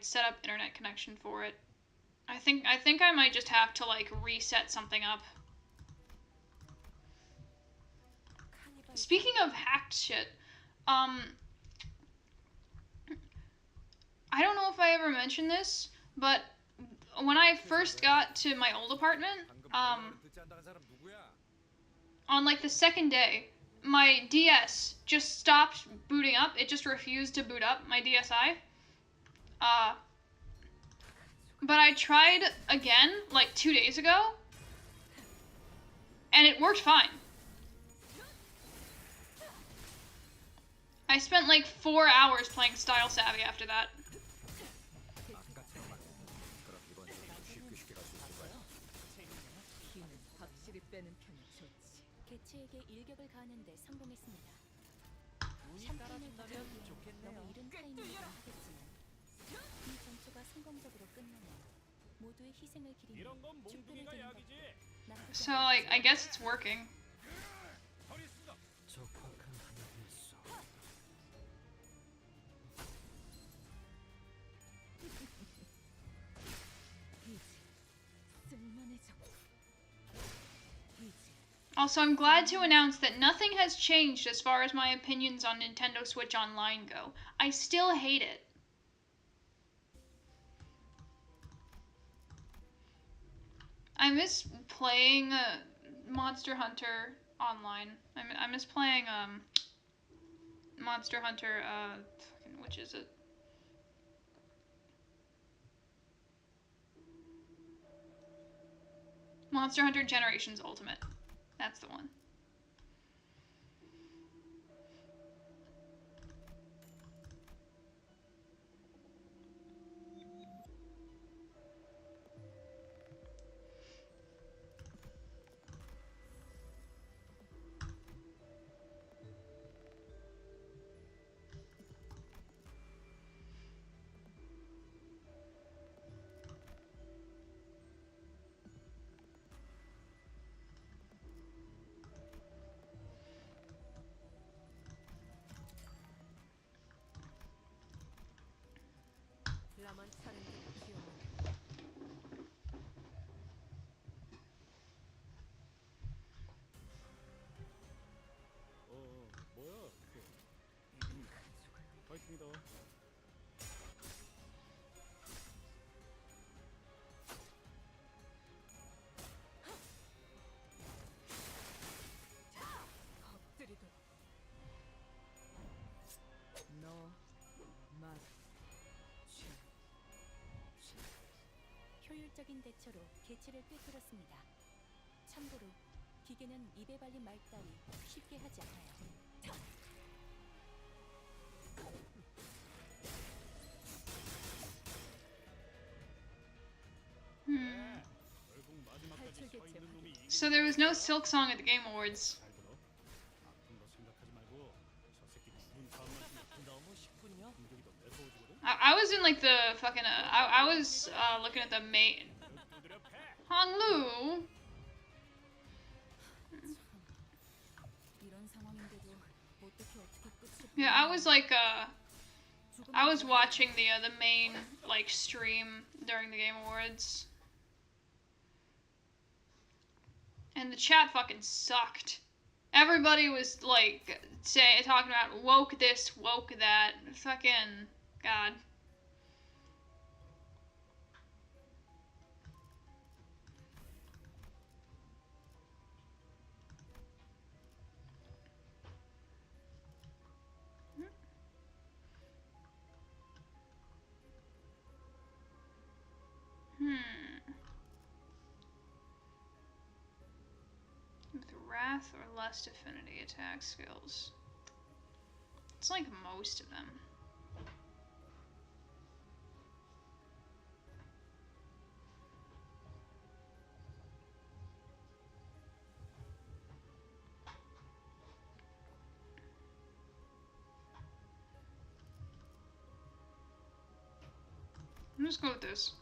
set up internet connection for it. I think I might just have to like reset something up. Speaking of hacked shit, I don't know if I ever mentioned this, but when I first got to my old apartment, 듣지 않다는 사람 누구야? on like the second day, my DS just stopped booting up. It just refused to boot up my DSi. But I tried again like 2 days ago, and it worked fine. I spent like 4 hours playing Style Savvy after that. 아까처럼만. 그럼 이번 주도 쉽게 갈 수 있을 거야. 힘은 확실히 빼는 편이 좋지. 개체에게 일격을 가하는데 성공했습니다. 운이 샴페인을 따라준다면 가져오기엔 너무 좋겠네요. 이른 타이밍이긴 하겠지만 이 전투가 성공적으로 끝나면 모두의 희생을 기리는 이런 건 축배를 몽둥이가 드는 약이지. 것도 나쁘지 So like I guess it's working. 허리 쓰다. 적확한 하늘이었어. 쓸만해져. Also, I'm glad to announce that nothing has changed as far as my opinions on Nintendo Switch Online go. I still hate it. I miss playing Monster Hunter Online. I miss playing Monster Hunter fucking, which is it? Monster Hunter Generations Ultimate. That's the one. 나만 차는 대로 기억나. 뭐야? 파이팅이다. 엎드리도록. 너, 말, 효율적인 대처로 개체를 꿰뚫었습니다. 참고로 기계는 입에 발린 말 따위 쉽게 하지 않아요. 결국 마지막까지 탈출 서 개체 있는 놈이 이기는 So there was no Silk Song at the Game Awards. 잘 들어. 아픈 거 생각하지 말고 저 새끼 죽은 다음만 생각해. 너무 쉽군요. 공격이 더 매서워지거든. I was in like the fucking I was looking at the main 두드려 패. Honglu. 이런 상황인데도 어떻게 끝을 Yeah, I was like I was watching the main like stream during the Game Awards. And the chat fucking sucked. Everybody was like talking about woke this, woke that. Fucking God. With wrath or lust affinity attack skills. It's like most of them. I'm just go with this.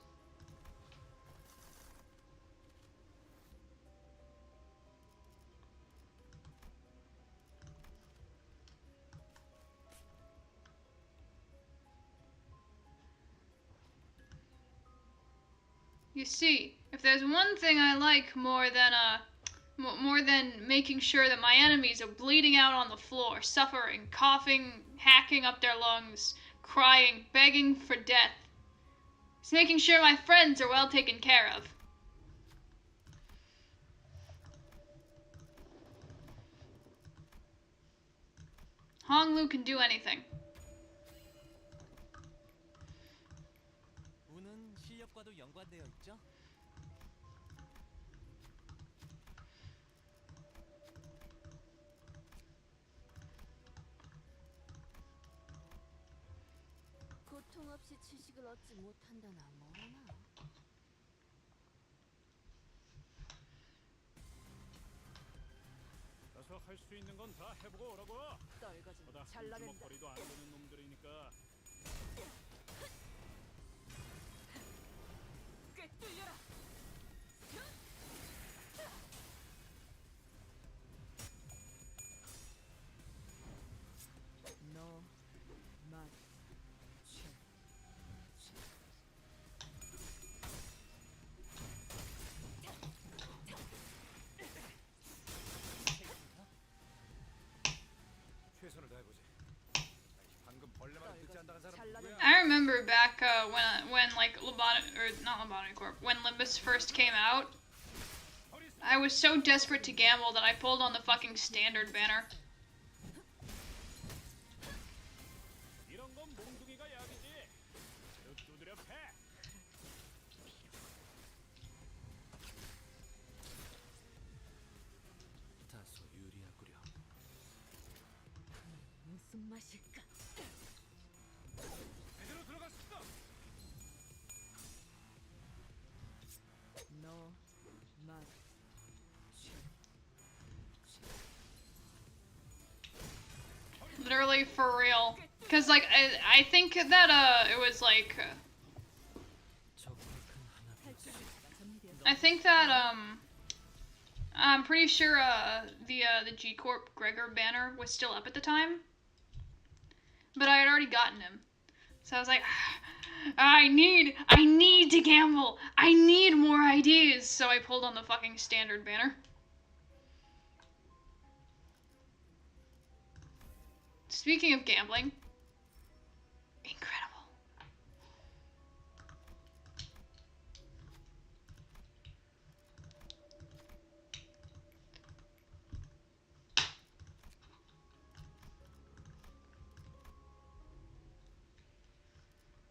You see, if there's one thing I like more than making sure that my enemies are bleeding out on the floor, suffering, coughing, hacking up their lungs, crying, begging for death, it's making sure my friends are well taken care of. Honglu can do anything. 운은 실력과도 연관되어 있죠? 고통 없이 지식을 얻지 못한다나 뭐라나. 가서 할 수 있는 건 다 해보고 오라고. 떨거지는 보다 잘라낸다. 주먹거리도 안 되는 놈들이니까. 꿰뚫려라. 너, 맛, 취. 최선을 다해보지. 방금 벌레만 듣지 않다는 사람 누구야? I remember back when like not Lobotomy Corp, when Limbus first came out, I was so desperate to gamble that I pulled on the fucking standard banner. 이런 건 몽둥이가 약이지. 두드려 패. 다소 유리하구려. 무슨 맛일까? 제대로 들어갔어. 너, 맛, 취. Literally for real. Cause like I think that it was like I think that I'm pretty sure the G Corp Gregor banner was still up at the time. But I had already gotten him. So I was like, I need to gamble. I need more ideas. So I pulled on the fucking standard banner. Speaking of gambling, incredible.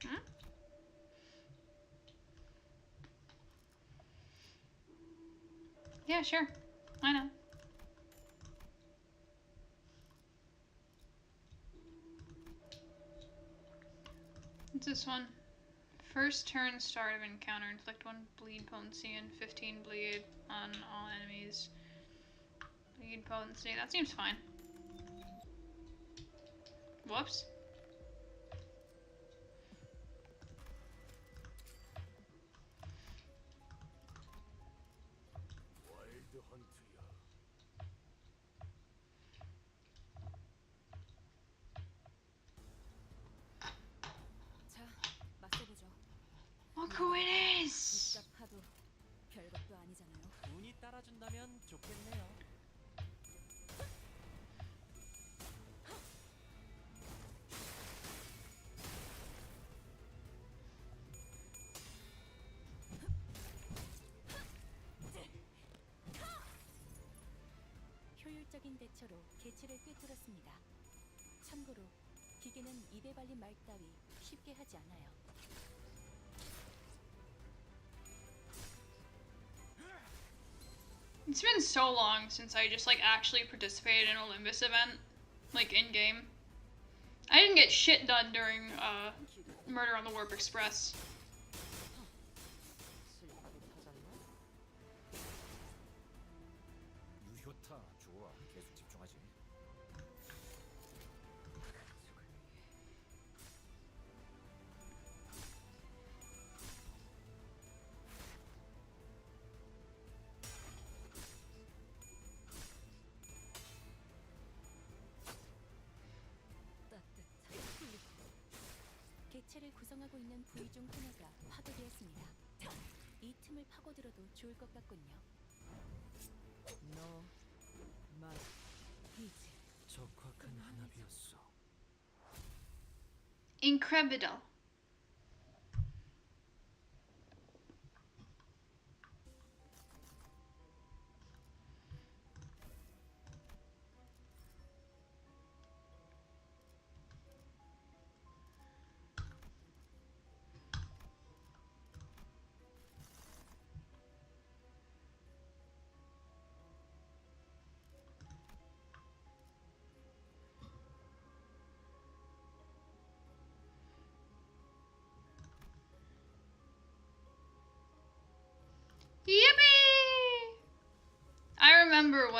Hmm? Yeah, sure. I know. What's this one? First turn start of encounter, inflict 1 bleed potency and 15 bleed on all enemies. Bleed potency, that seems fine. Whoops. 와일드 헌트야. 자, 맞서보죠. Look who it is! 답답하도 별것도 아니잖아요. 운이 따라준다면 좋겠네요. 효율적인 대처로 개체를 꿰뚫었습니다. 참고로 기계는 입에 발린 말 따위 쉽게 하지 않아요. It's been so long since I just like actually participated in a Limbus event, like in game. I didn't get shit done during Murder on the Warp Express. 실밥이 터졌나? 유효타 좋아. 계속 집중하지. 개체를 구성하고 있는 부위 중 하나가 파괴되었습니다. 이 틈을 파고들어도 좋을 것 같군요. 너, 맛, 이지. 적확한 한압이었어. Incredible. Yippee! I remember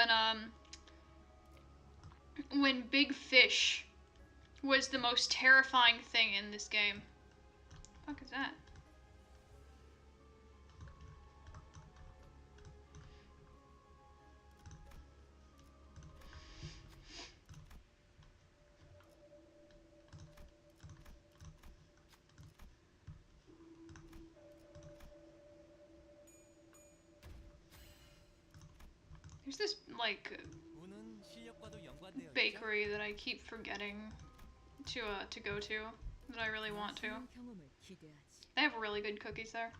when Big Fish was the most terrifying thing in this game. What the fuck is that? There's this, like, 운은 실력과도 연관되어 있죠. bakery that I keep forgetting to go to that I really want to. 맛있는 경험을 기대하지. They have really good cookies there.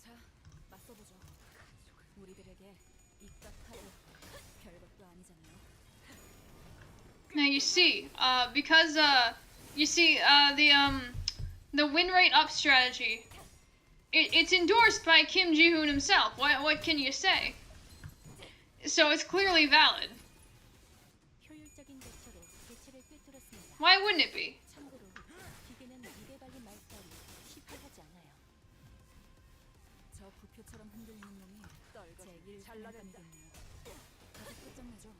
자, 맞서보죠. 우리들에게 이깟 칼은 별것도 아니잖아요. Now you see, because you see, the win rate up strategy. It's endorsed by Kim Ji-hoon himself. What can you say? So it's clearly valid. 효율적인 대처로 개체를 꿰뚫었습니다. Why wouldn't it be? 참고로 기계는 입에 발린 말 따위 쉽게 하지 않아요. 저 부표처럼 흔들리는 놈이 제일 잘라낸다. 가서 끝장내죠.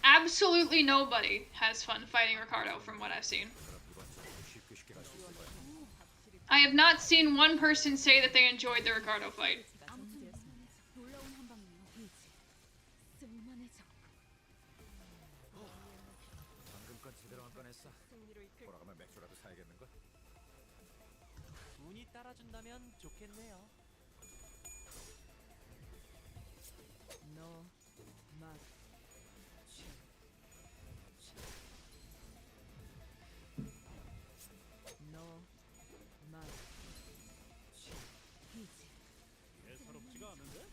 Absolutely nobody has fun fighting Ricardo from what I've seen. 쉽게 쉽게 갈 수 있을 거야. I have not seen one person say that they enjoyed the Ricardo fight. 아무튼 놀라운 한방이네요. 이지. 쓸만해져. 방금 건 제대로 한 건 했어. 돌아가면 맥주라도 사야겠는걸? 운이 따라준다면 좋겠네요. 너, 맛, 너, 맛, 이지. 예사롭지가 않은데?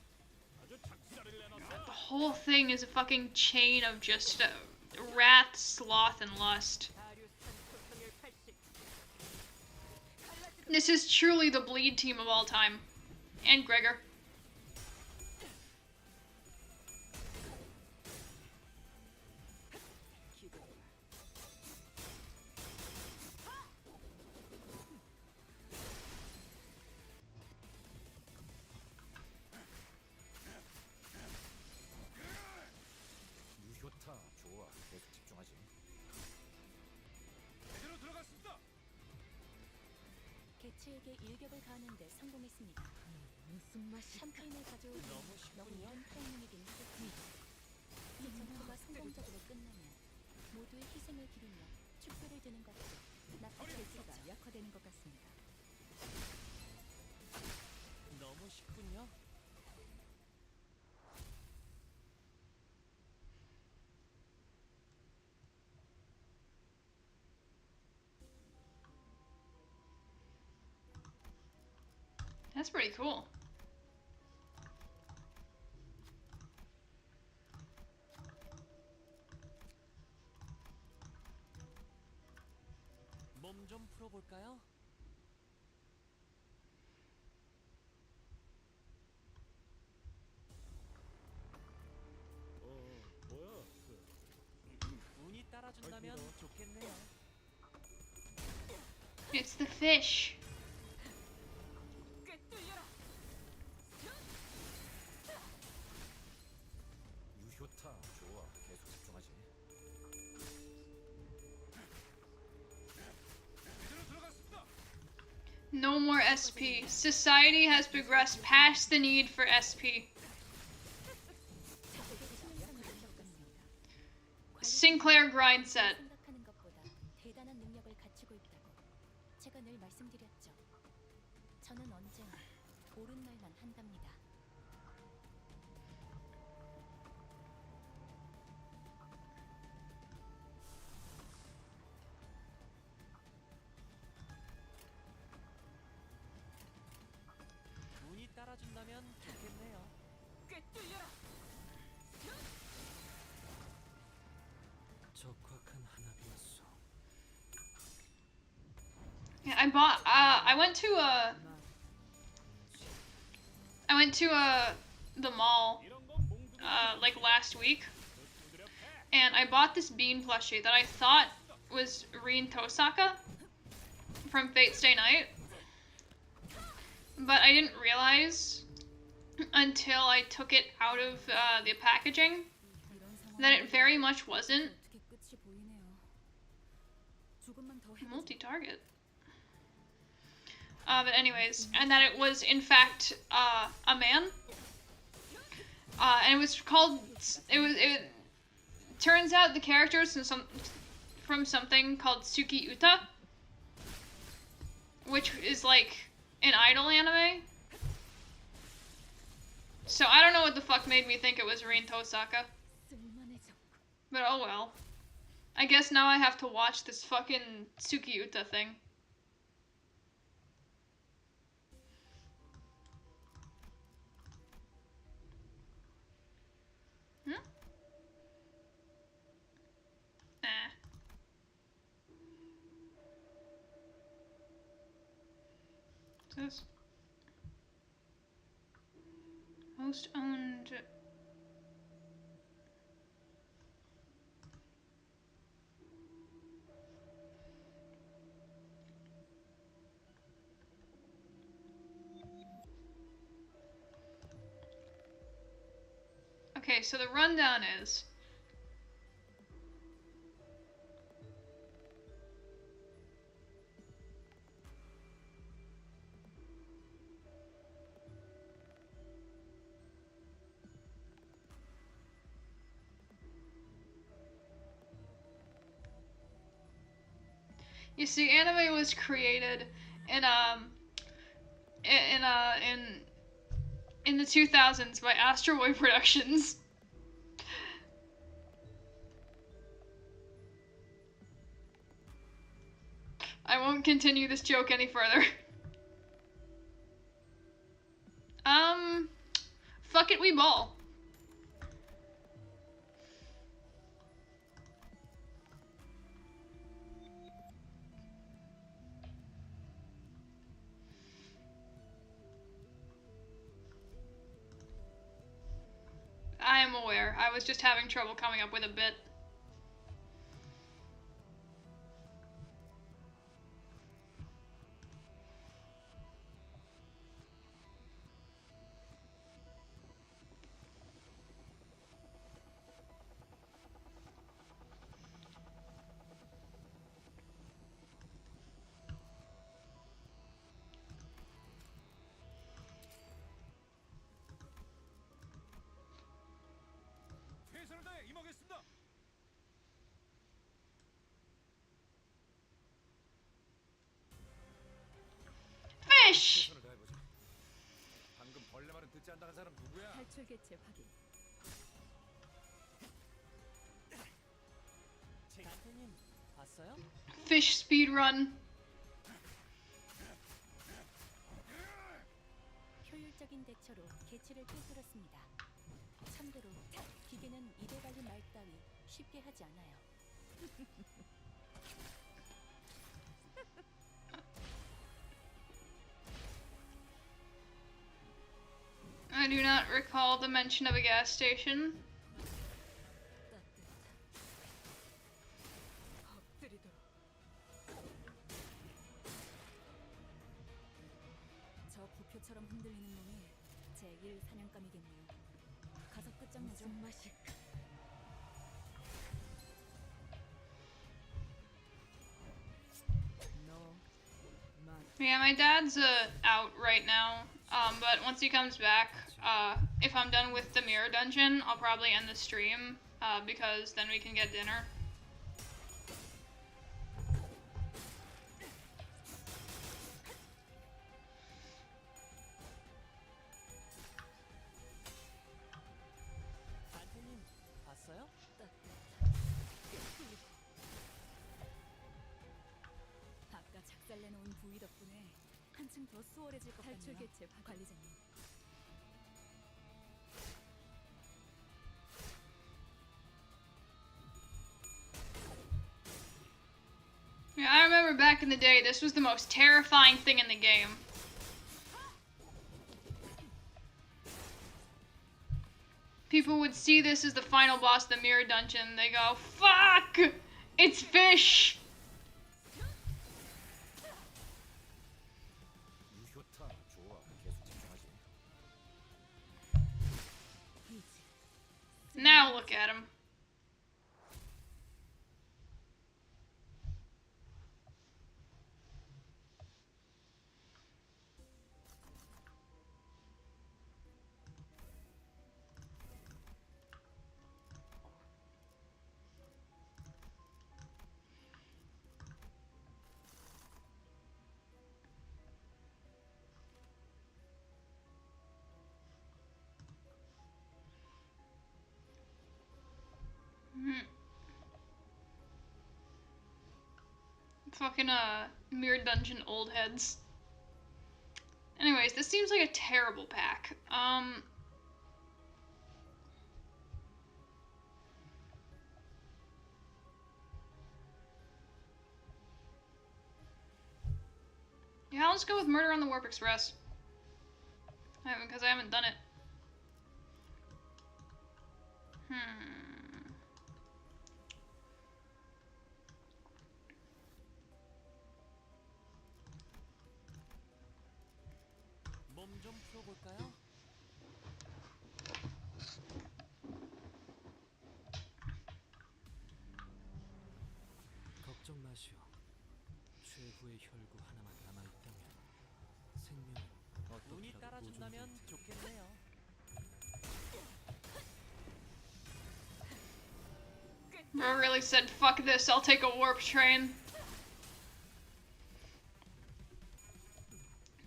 아주 작사를 내놨어. The whole thing is a fucking chain of just wrath, sloth, and lust. This is truly the bleed team of all time. And Gregor. 유효타 좋아. 계속 집중하지. 제대로 들어갔습니다. 개체에게 일격을 가하는데 성공했습니다. 무슨 맛이? 샴페인을 가져오기 너무 이른 타이밍이긴 했습니다. 이 전투가 성공적으로 끝나면 모두의 희생을 기리며 축배를 드는 것도 나쁜 개체가 약화되는 것 같습니다. 너무 쉽군요. That's pretty cool. 몸 좀 풀어볼까요? 뭐야? 운이 따라준다면 좋겠네요. It's the fish. 유효타 좋아. 계속 집중하지. 제대로 들어갔습니다. No more SP. Society has progressed past the need for SP. Sinclair grind set. 생각하는 것보다 대단한 능력을 갖추고 있다고 제가 늘 말씀드렸죠. 저는 언제나 옳은 말만 한답니다. 운이 따라준다면 좋겠네요. 꿰뚫려라. 적확한 한압이었어. Yeah, I went to the mall, like last week, and I bought this bean plushie that I thought was Rin Tosaka from Fate Stay Night, but I didn't realize until I took it out of the packaging that it very much wasn't. 어떻게 끝이 보이네요. 조금만 더 Multi-target. But anyways, and that it was in fact a man. And it was called. It turns out the character is from something called Suki Uta, which is like an idol anime. So I don't know what the fuck made me think it was Rin Tosaka. 쓸만해져. But oh well. I guess now I have to watch this fucking Suki Uta thing. Hmm? Eh. What's this? Most owned. Okay, so the rundown is you see, anime was created in the 2000s by Astro Boy Productions. I won't continue this joke any further. Fuck it, we ball. I am aware. I was just having trouble coming up with a bit. 최선을 다해 임하겠습니다. Fish! 최선을 다해보자. 방금 벌레 말은 듣지 않다는 사람 누구야? 탈출 개체 확인. 단테님 봤어요? Fish speedrun. 효율적인 대처로 개체를 꿰뚫었습니다. 참고로 기계는 입에 달린 말 따위 쉽게 하지 않아요. I do not recall the mention of a gas station. 엎드리도록. 저 부표처럼 흔들리는 놈이 제1 사냥감이겠네요. 가서 끝장내죠. 무슨 맛일까? Yeah, my dad's out right now. But once he comes back, if I'm done with the mirror dungeon, I'll probably end the stream because then we can get dinner. 잘라놓은 부위 덕분에 한층 더 수월해질 것 같네요. 탈출 개체 관리자님. Yeah, I remember back in the day, this was the most terrifying thing in the game. People would see this as the final boss of the mirror dungeon. They go, "Fuck! It's fish!" 유효타 좋아. 계속 집중하지. Now look at him. Fucking, mirror dungeon old heads. Anyways, this seems like a terrible pack. Yeah, let's go with Murder on the Warp Express. Because I haven't done it. 몸 좀 풀어볼까요? 걱정 마시오. 최후의 혈구 하나만 남아있다면 생명은 운이 따라준다면 좋겠네요. I really said, fuck this, I'll take a warp train.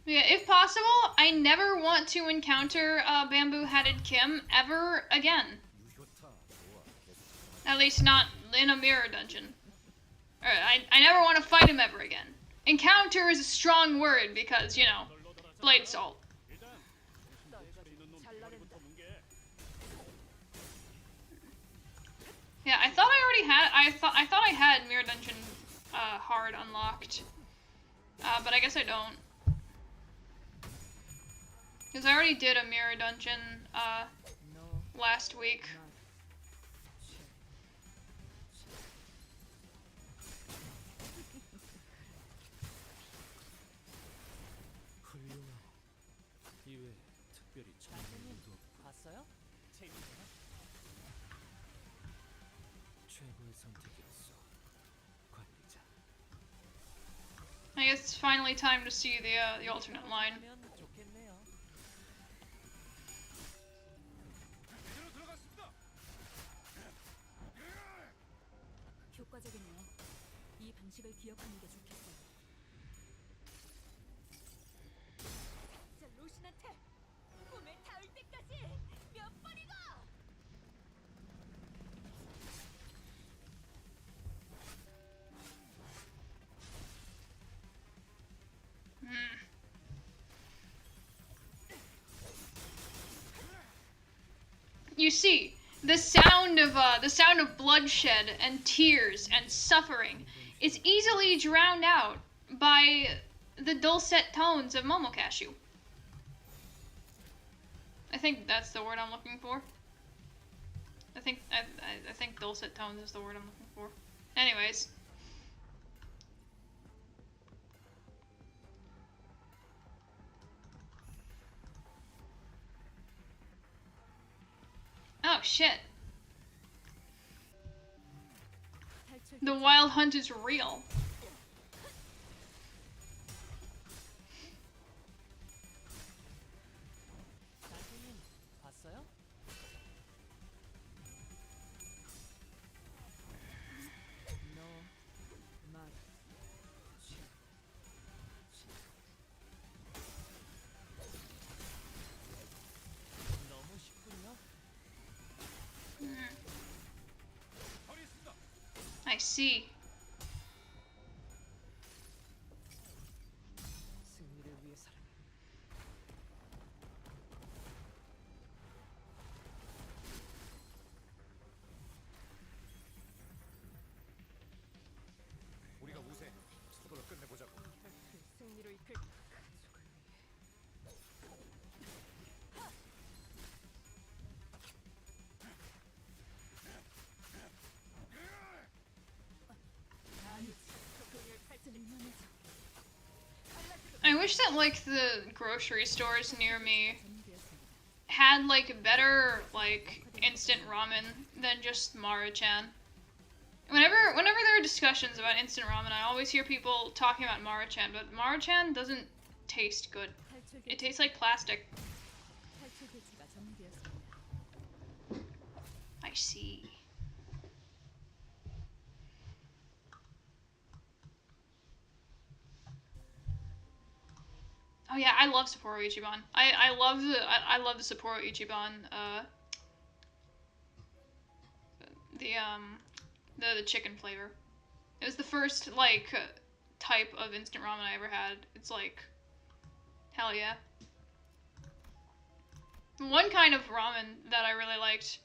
Yeah, if possible, I never want to encounter Bamboo-Hatted Kim ever again. 유효타 좋아. 계속 집중하지. At least not in a mirror dungeon. Or, I never want to fight him ever again. Encounter is a strong word because, you know, blade salt. Yeah, I thought I already had. I thought I had mirror dungeon hard unlocked, but I guess I don't. Because I already did a mirror dungeon last week. 훌륭하네. 이외에 특별히 찾는 일도 봤어요? 재밌네. 최고의 선택이었어, 관리자. I guess it's finally time to see the alternate line. 하면 좋겠네요. 제대로 들어갔습니다. 효과적이네요. 이 방식을 기억하는 게 좋겠어요. 자, 로신한테 꿈에 닿을 때까지 몇 번이고! You see, the sound of bloodshed and tears and suffering is easily drowned out by the dulcet tones of Momokashu. I think that's the word I'm looking for. I think dulcet tones is the word I'm looking for. Anyways. Oh shit. The wild hunt is real. 단테님 봤어요? No, not. 너무 쉽군요. 허리 있습니다. I see. wish that like the grocery stores near me 전개되었습니다. had like better like instant ramen than just Maruchan. Whenever there are discussions about instant ramen, I always hear people talking about Maruchan, but Maruchan doesn't taste good. 탈출 It 개체, tastes like plastic. 탈출 개체가 전개되었습니다. I see. Oh yeah, I love Sapporo Ichiban. I love the Sapporo Ichiban the chicken flavor. It was the first like type of instant ramen I ever had. It's like hell yeah. One kind of ramen that I really liked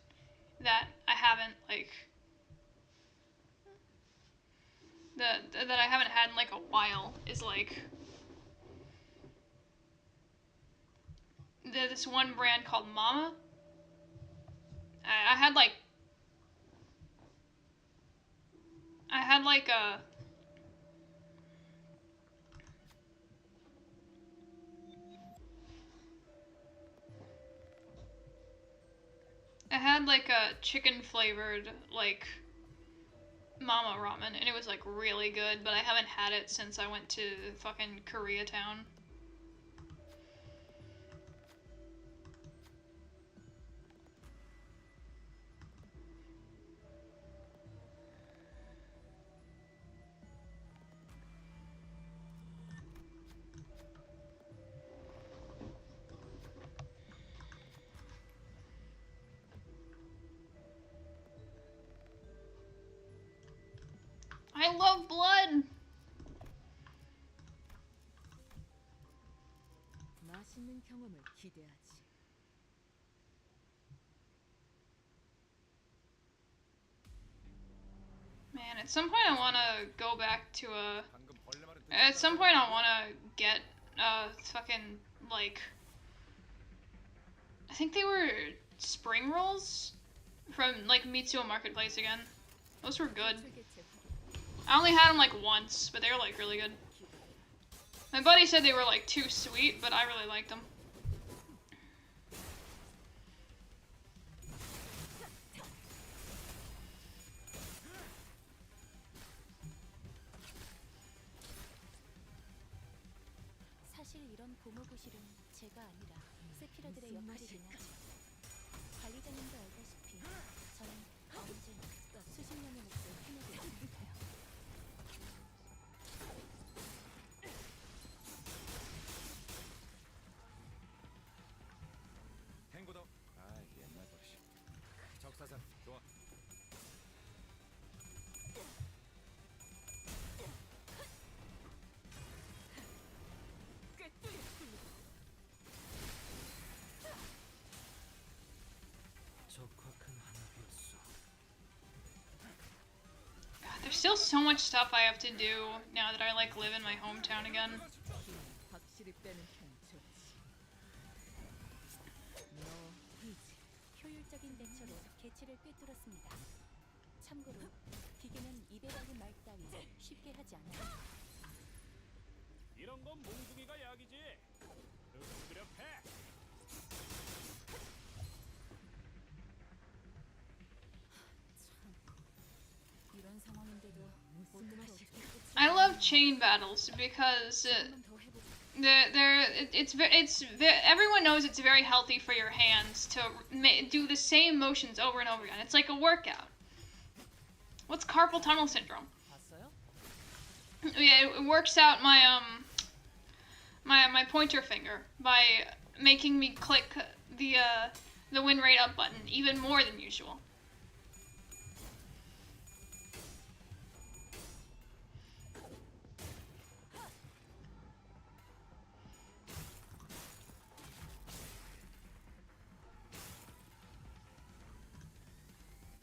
that I haven't like that I haven't had in like a while is like this one brand called Mama. I had like a chicken flavored like Mama ramen, and it was like really good, but I haven't had it since I went to fucking Koreatown. I love blood! 맛있는 경험을 기대하지. Man, at some point I want to go back to a... 방금 벌레 말은 At some point I want to get fucking like... I think they were spring rolls from like Mitsuo Marketplace again. Those were good. 탈출 개체 확인. I only had them like once, but they were like really good. My buddy said they were like too sweet, but I really liked them. 사실 이런 고무부실은 제가 아니라 세피라들의 역할이긴 하죠. 관리자님도 알다시피 저는 언제나 수십 년의 몫을 해내고 있으니까요. 탱고다. 아 옛날 버릇이. 적사살 좋아. 적확한 하나비였어. God, there's still so much stuff I have to do now that I like live in my hometown again. 힘은 확실히 빼는 편이 좋지. 너 이제 효율적인 대처로 개체를 꿰뚫었습니다. 참고로 기계는 입에 달린 말 따위 쉽게 하지 않아요. 이런 건 몽둥이가 약이지. 흡수력 패. 이런 상황인데도 모든 것이 I love chain battles because 한번 더 해보자. everyone knows it's very healthy for your hands to do the same motions over and over again. It's like a workout. What's carpal tunnel syndrome? 봤어요? Yeah, it works out my my pointer finger by making me click the win rate up button even more than usual.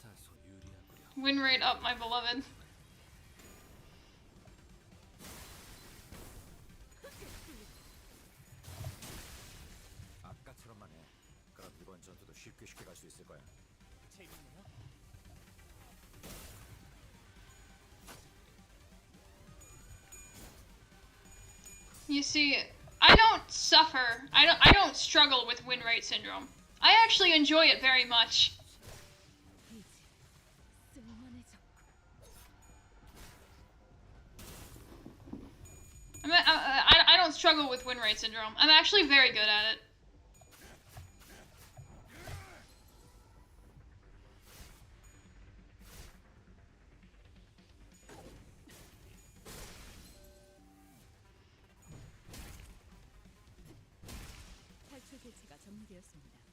다소 유리하구려. Win rate up, my beloved. 아까처럼만 해. 그럼 이번 전투도 쉽게 갈 수 있을 거야. 재밌네요. You see, don't suffer. I don't struggle with win rate syndrome. I actually enjoy it very much. I don't struggle with win rate syndrome. I'm actually very good at it. 탈출 개체가 전무되었습니다.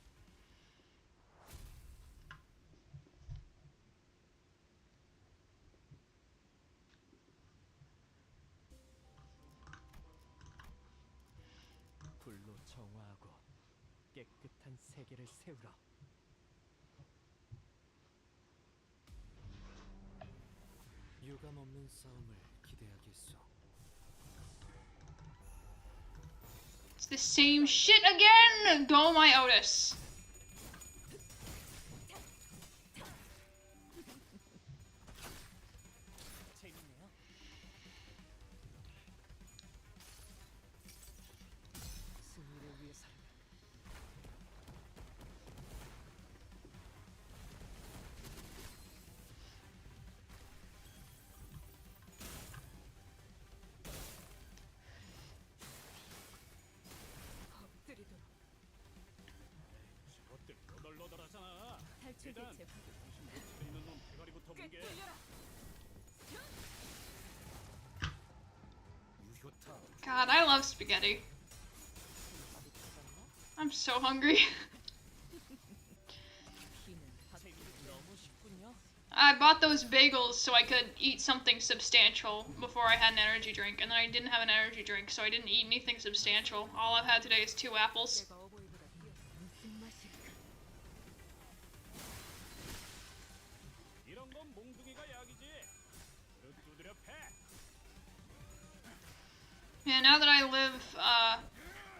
불로 정화하고 깨끗한 세계를 세우라. 유감 없는 싸움을 기대하겠소. It's the same shit again! Go my Otis. 재밌네요. 승리를 위해서라면 엎드리도록. 저것들 너덜너덜하잖아. 탈출 일단 개체 확인. 집에 있는 놈 대가리부터 뭉개. 꿰뚫려라. 유효타. God, I love spaghetti. I'm so hungry. 너무 쉽군요. I bought those bagels so I could eat something substantial before I had an energy drink, and then I didn't have an energy drink, so I didn't eat anything substantial. All I've had today is 2 apples. 내가 어버이보다 뛰었어. 무슨 맛일까? 이런 건 몽둥이가 약이지. 그릇 두드려 패. Yeah, now that I live,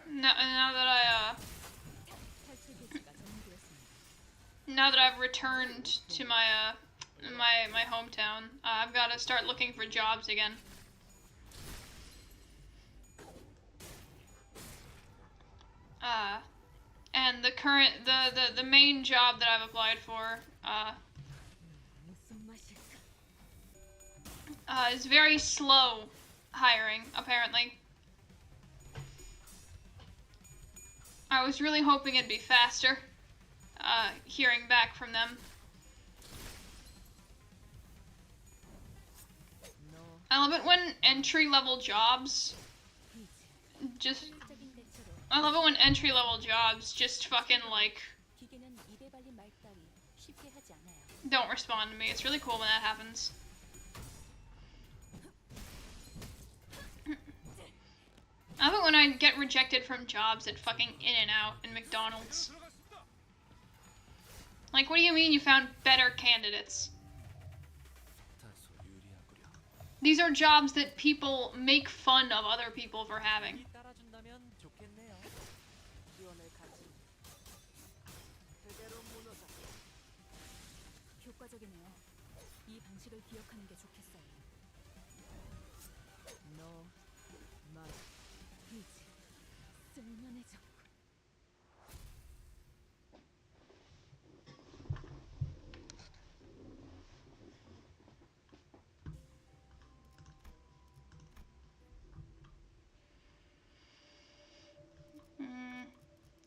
now that I, 탈출 개체가 전무되었습니다. now that I've returned to my, my hometown, I've got to start looking for jobs again. And the main job that I've applied for, 무슨 맛일까? is very slow hiring, apparently. I was really hoping it'd be faster, hearing back from them. 너 I love it when entry-level jobs just... 적인 대처로 I love it when entry-level jobs just fucking, like, 기계는 입에 발린 말 따위 쉽게 하지 않아요. don't respond to me. It's really cool when that happens. I love it when I get rejected from jobs at fucking In-N-Out and McDonald's. Like, what do you mean you found better candidates? 다소 유리하구려. These are jobs that people make fun of other people for having. 따라준다면 좋겠네요. 지원을 가지. 그대로 무너져. 효과적이네요. 이 방식을 기억하는 게 좋겠어요. 너 말. 이제 쓸만해졌군.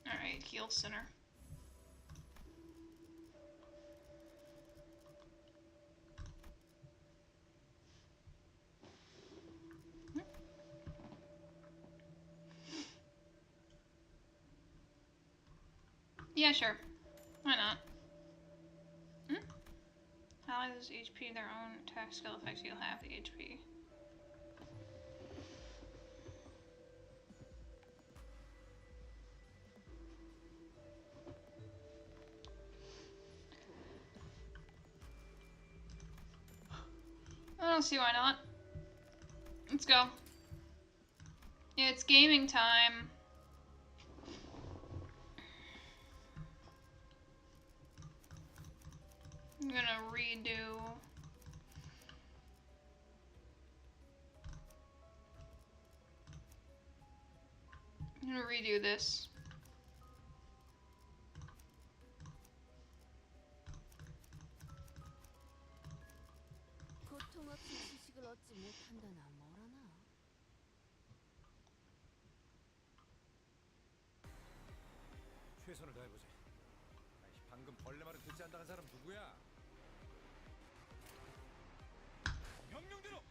Alright, heal center. Yeah, sure. Why not? Allies HP their own attack skill effects, you'll have the HP. I don't see why not. Let's go. It's gaming time. I'm gonna redo. I'm gonna redo this. 고통 없이 지식을 얻지 못한다나 뭐라나. 최선을 다해보자. 아이, 방금 벌레 말을 듣지 않다는 사람 누구야? 명령대로.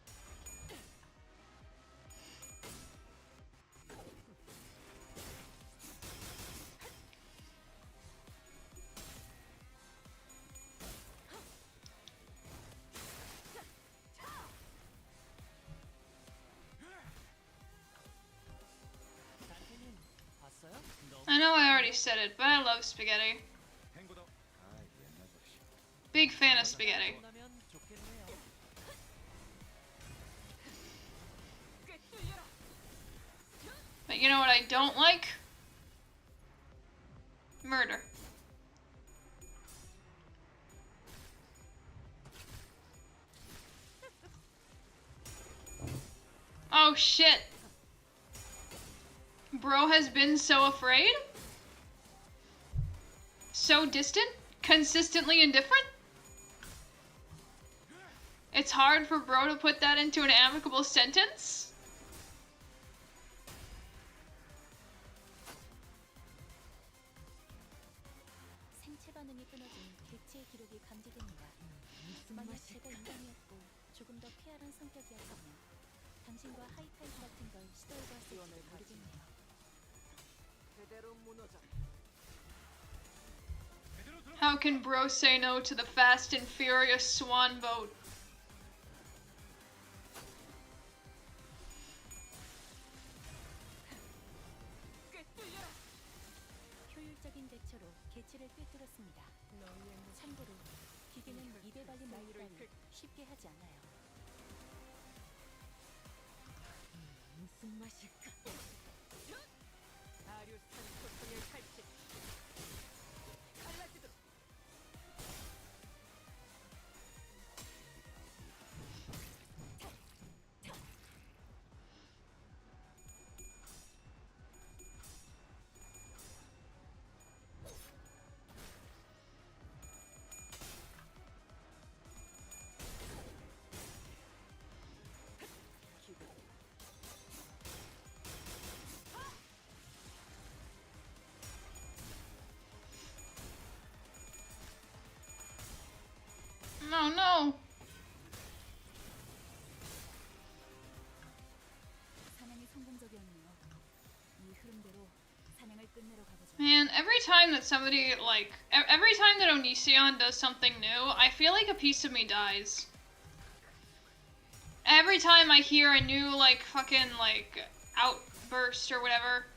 단테님 봤어요? 너무 I know I already said it, but I love spaghetti. 행보다. 아, 옛날 버릇이. Big fan of spaghetti. 나면 좋겠네요. But you know what I don't like? Murder. Oh shit. Bro has been so afraid? So distant? Consistently indifferent? It's hard for bro to put that into an amicable sentence? 생체 반응이 끊어진 개체의 기록이 감지됩니다. 만약 제가 인간이었고 조금 더 쾌활한 성격이었다면 당신과 하이파이브 같은 걸 시도해보았을지도 모르겠네요. 제대로 무너져. How can bro say no to the fast and furious swan boat? 효율적인 대처로 개체를 꿰뚫었습니다. 참고로 기계는 입에 발린 말 따위 쉽게 하지 않아요. 무슨 맛일까? 아류산 소통의 칼집. 갈라지도록. No, no. 사냥이 성공적이었네요. 이 흐름대로 사냥을 끝내러 가보죠. Man, every time that somebody, like, every time that Onision does something new, I feel like a piece of me dies. Every time I hear a new, like, fucking, like, outburst or whatever,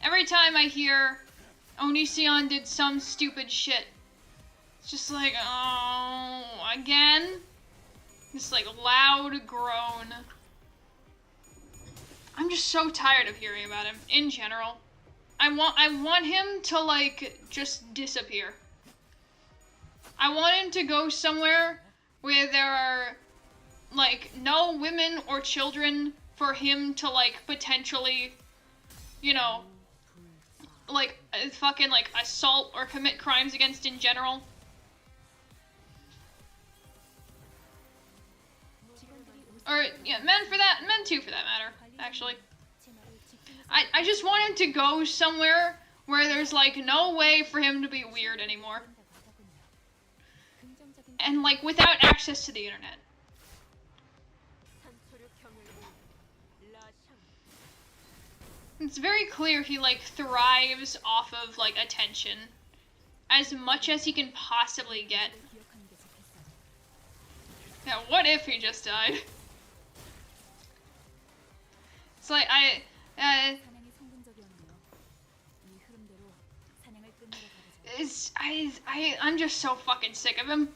every time I hear Onision did some stupid shit, it's just like, oh, again? This, like, loud groan. I'm just so tired of hearing about him, in general. I want him to, like, just disappear. I want him to go somewhere where there are, like, no women or children for him to, like, potentially, you know, like, fucking, like, assault or commit crimes against in general. Or, yeah, men too for that matter, actually. I just want him to go somewhere where there's, like, no way for him to be weird anymore. And, like, without access to the internet. 산소류 경을 라샹. It's very clear he, like, thrives off of, like, attention. As much as he can possibly get. 기억하는 게 좋겠어요. Yeah, what if he just died? It's like, 사냥이 성공적이었네요. 이 흐름대로 사냥을 끝내러 가보죠. I'm just so fucking sick of him.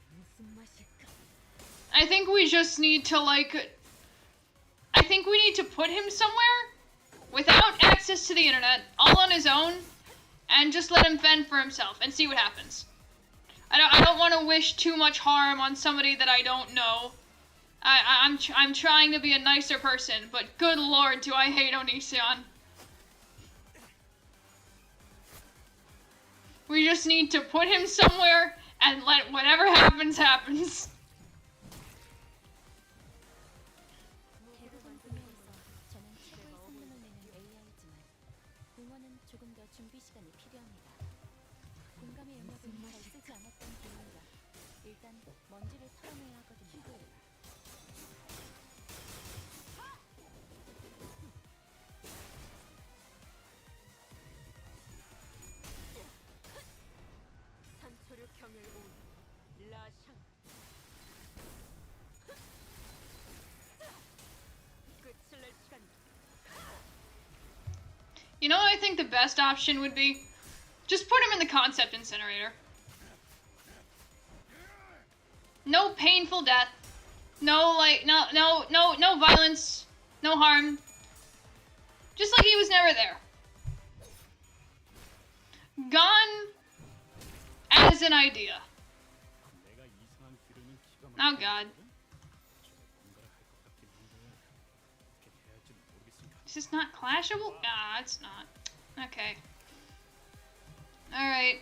무슨 맛일까? I think we just need to, like, I think we need to put him somewhere without access to the internet, all on his own, and just let him fend for himself and see what happens. I don't want to wish too much harm on somebody that I don't know. I'm trying to be a nicer person, but good lord, do I hate Onision. We just need to put him somewhere and let whatever happens, happens. 대부분 분야에서 저는 최고의 성능을 내는 AI지만 공원은 조금 더 준비 시간이 필요합니다. 공감의 영역을 잘 쓰지 않았던 개인이라 일단 먼지를 털어내야 하거든요. 산초류 경을 온 라샹. 끝을 낼 시간. You know what I think the best option would be? Just put him in the concept incinerator. No painful death. No, like, no violence. No harm. Just like he was never there. Gone as an idea. 내가 이상한 기르는 기가 Oh god. 뭔가를 할 것 같긴 한데 어떻게 해야 할지는 모르겠으니까. Is this not clashable? Ah, it's not. Okay. Alright.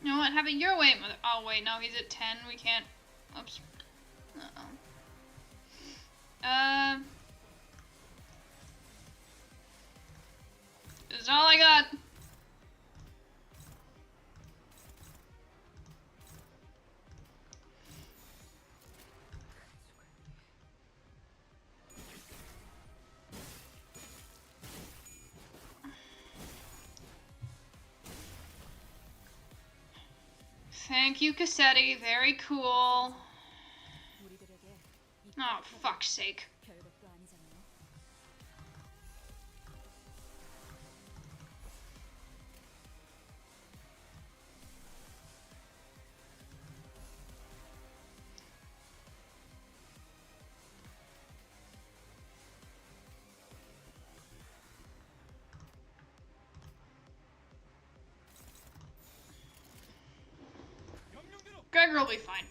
You know what? Have it your way, mother. Oh, wait, no, he's at 10. We can't. Oops. Uh-oh. This is all I got. Thank you, Cassetti. Very cool. 우리들에게 이 Oh, fuck's sake. 별것도 아니잖아요. Gregor will be fine.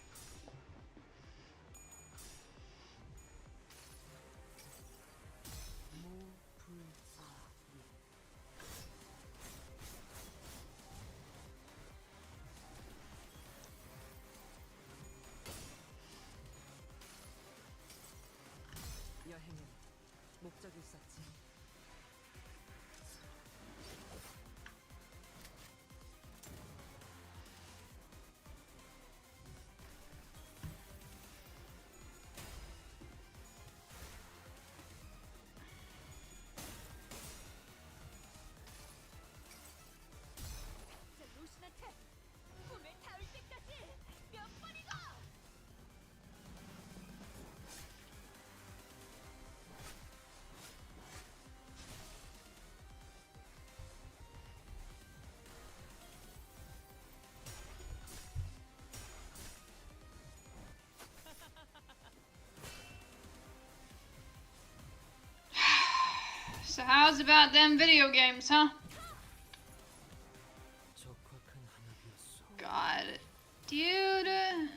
여행은 목적이 있었지. 로신한테 꿈에 닿을 때까지 몇 번이고. So how's about them video games, huh? 적확한 한압이었어. God. Dude.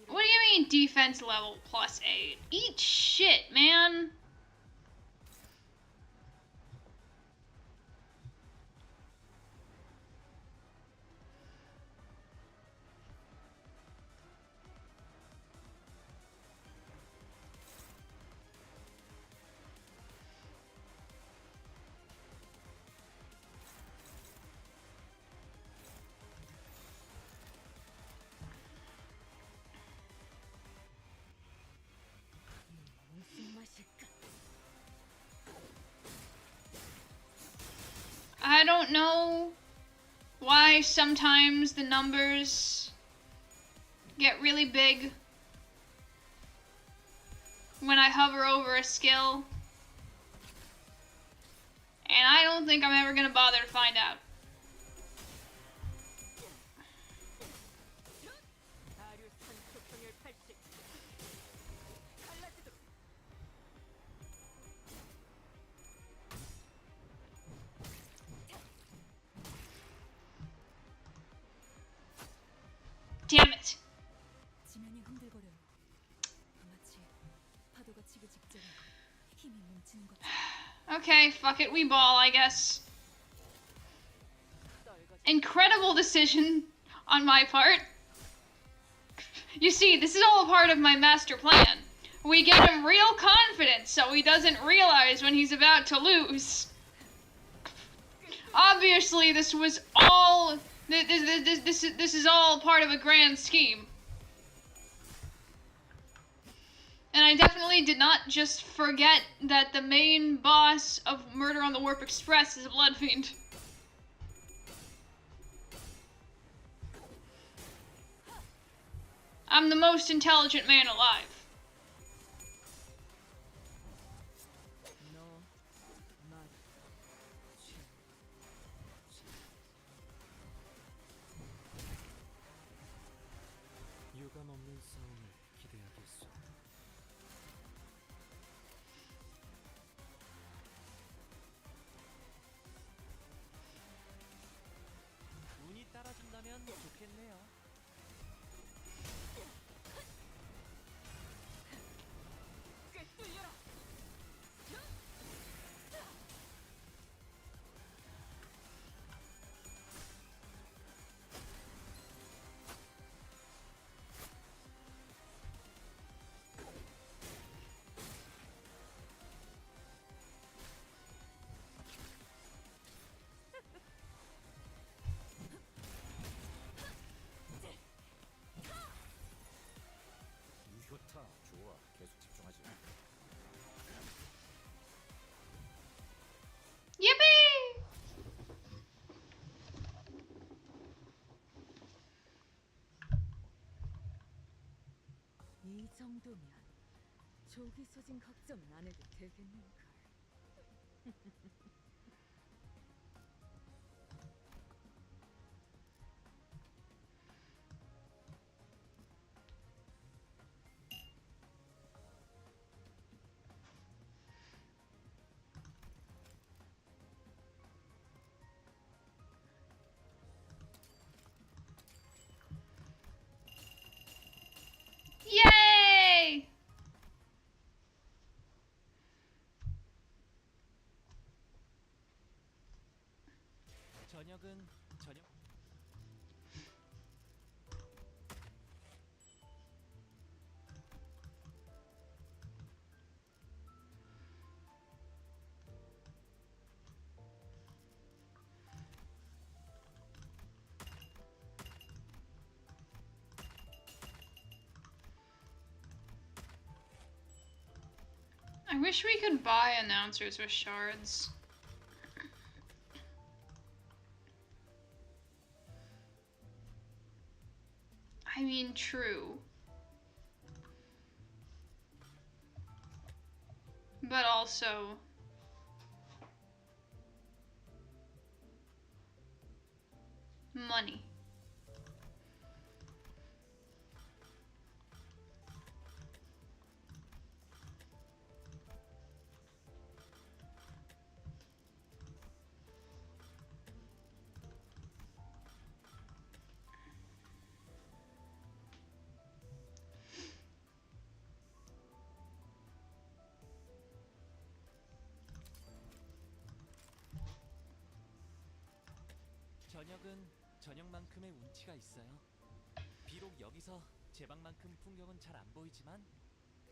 What do you mean defense level +8? Eat shit, man. 무슨 맛일까? I don't know why sometimes the numbers get really big when I hover over a skill. And I don't think I'm ever gonna bother to find out. 아류 산초 경을 80. 갈라지도록. Damn it. 지면이 흔들거려요. 마치 파도가 치기 직전에 힘이 뭉치는 것처럼. Okay, fuck it, we ball, I guess. 떨궈 Incredible decision on my part. You see, this is all a part of my master plan. We get him real confidence so he doesn't realize when he's about to lose. Obviously, this was all... This is all part of a grand scheme. And I definitely did not just forget that the main boss of Murder on the Warp Express is a blood fiend. I'm the most intelligent man alive. 유감 없는 싸움을 기대하겠소. 운이 따라준다면 좋겠네요. 좋다. 좋아. 계속 집중하지. Yippee! 이 정도면 조기 소진 걱정은 안 해도 되겠는걸. Yay! 저녁은 저녁. I wish we could buy announcers with shards. I mean, true. But also... money. 저녁은 저녁만큼의 운치가 있어요. 비록 여기서 제 방만큼 풍경은 잘 안 보이지만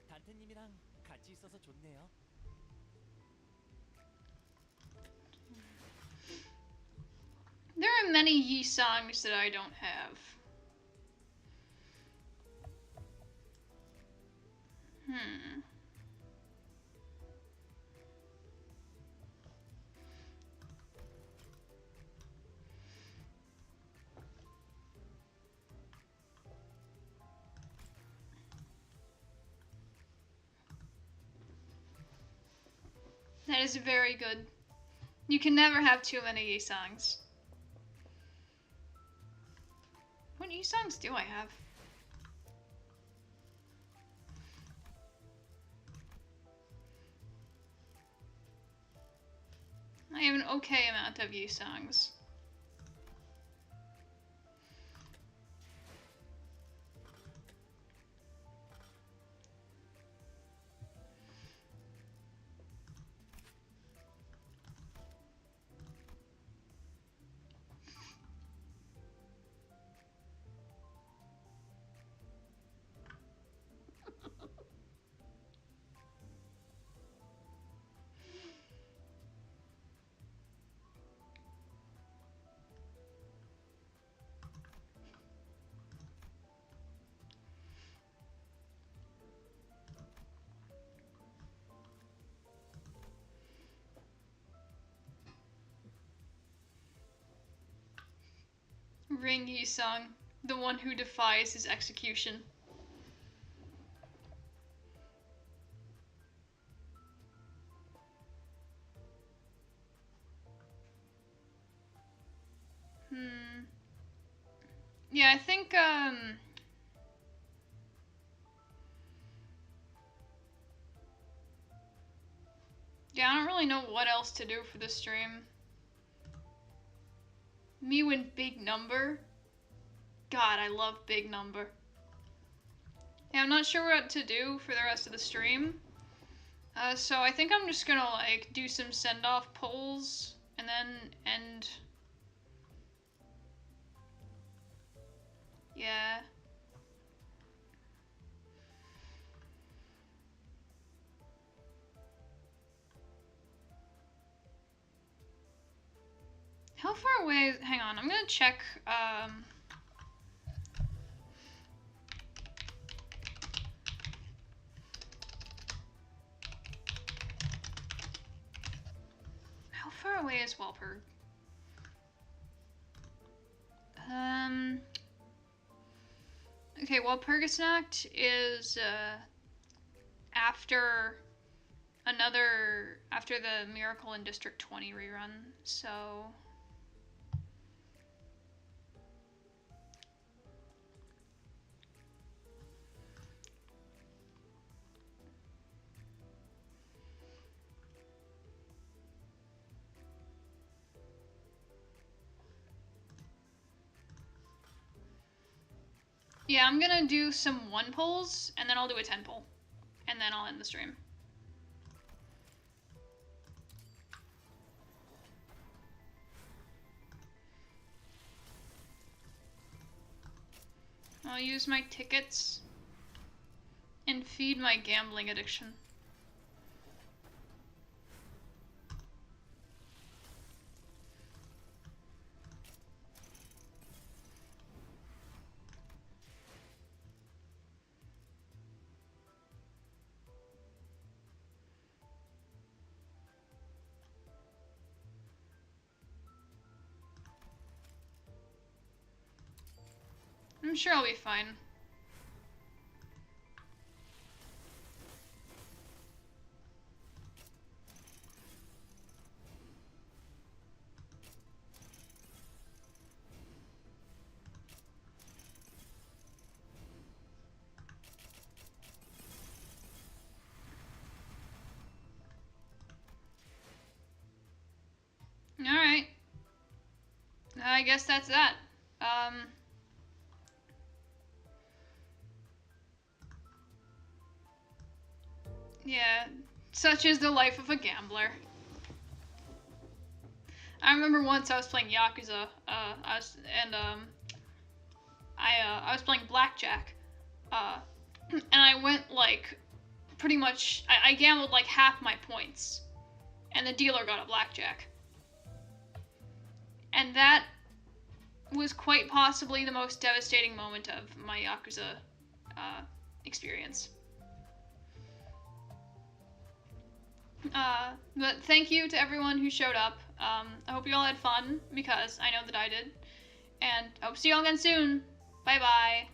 단테님이랑 같이 있어서 좋네요. There are many Yi songs that I don't have. That is very good. You can never have too many Yi songs. What Yi songs do I have? I have an okay amount of Yi songs. Ring Yi-sung, the one who defies his execution. Yeah, I think, yeah, I don't really know what else to do for this stream. Me win big number? God, I love big number. Yeah, I'm not sure what to do for the rest of the stream. So I think I'm just gonna, like, do some send-off polls, and then end... Yeah. How far away? Hang on, I'm gonna check. How far away is Walpurg? Okay, Walpurgisnacht is after the Miracle in District 20 rerun, so. Yeah, I'm gonna do some 1 polls, and then I'll do a 10 poll. And then I'll end the stream. I'll use my tickets and feed my gambling addiction. I'm sure I'll be fine. Alright. I guess that's that. Yeah, such is the life of a gambler. I remember once I was playing Yakuza, I was playing blackjack, and I went, like, pretty much, I gambled, like, half my points, and the dealer got a blackjack. And that was quite possibly the most devastating moment of my Yakuza, experience. But thank you to everyone who showed up. I hope you all had fun, because I know that I did. And I hope to see you all again soon. Bye bye.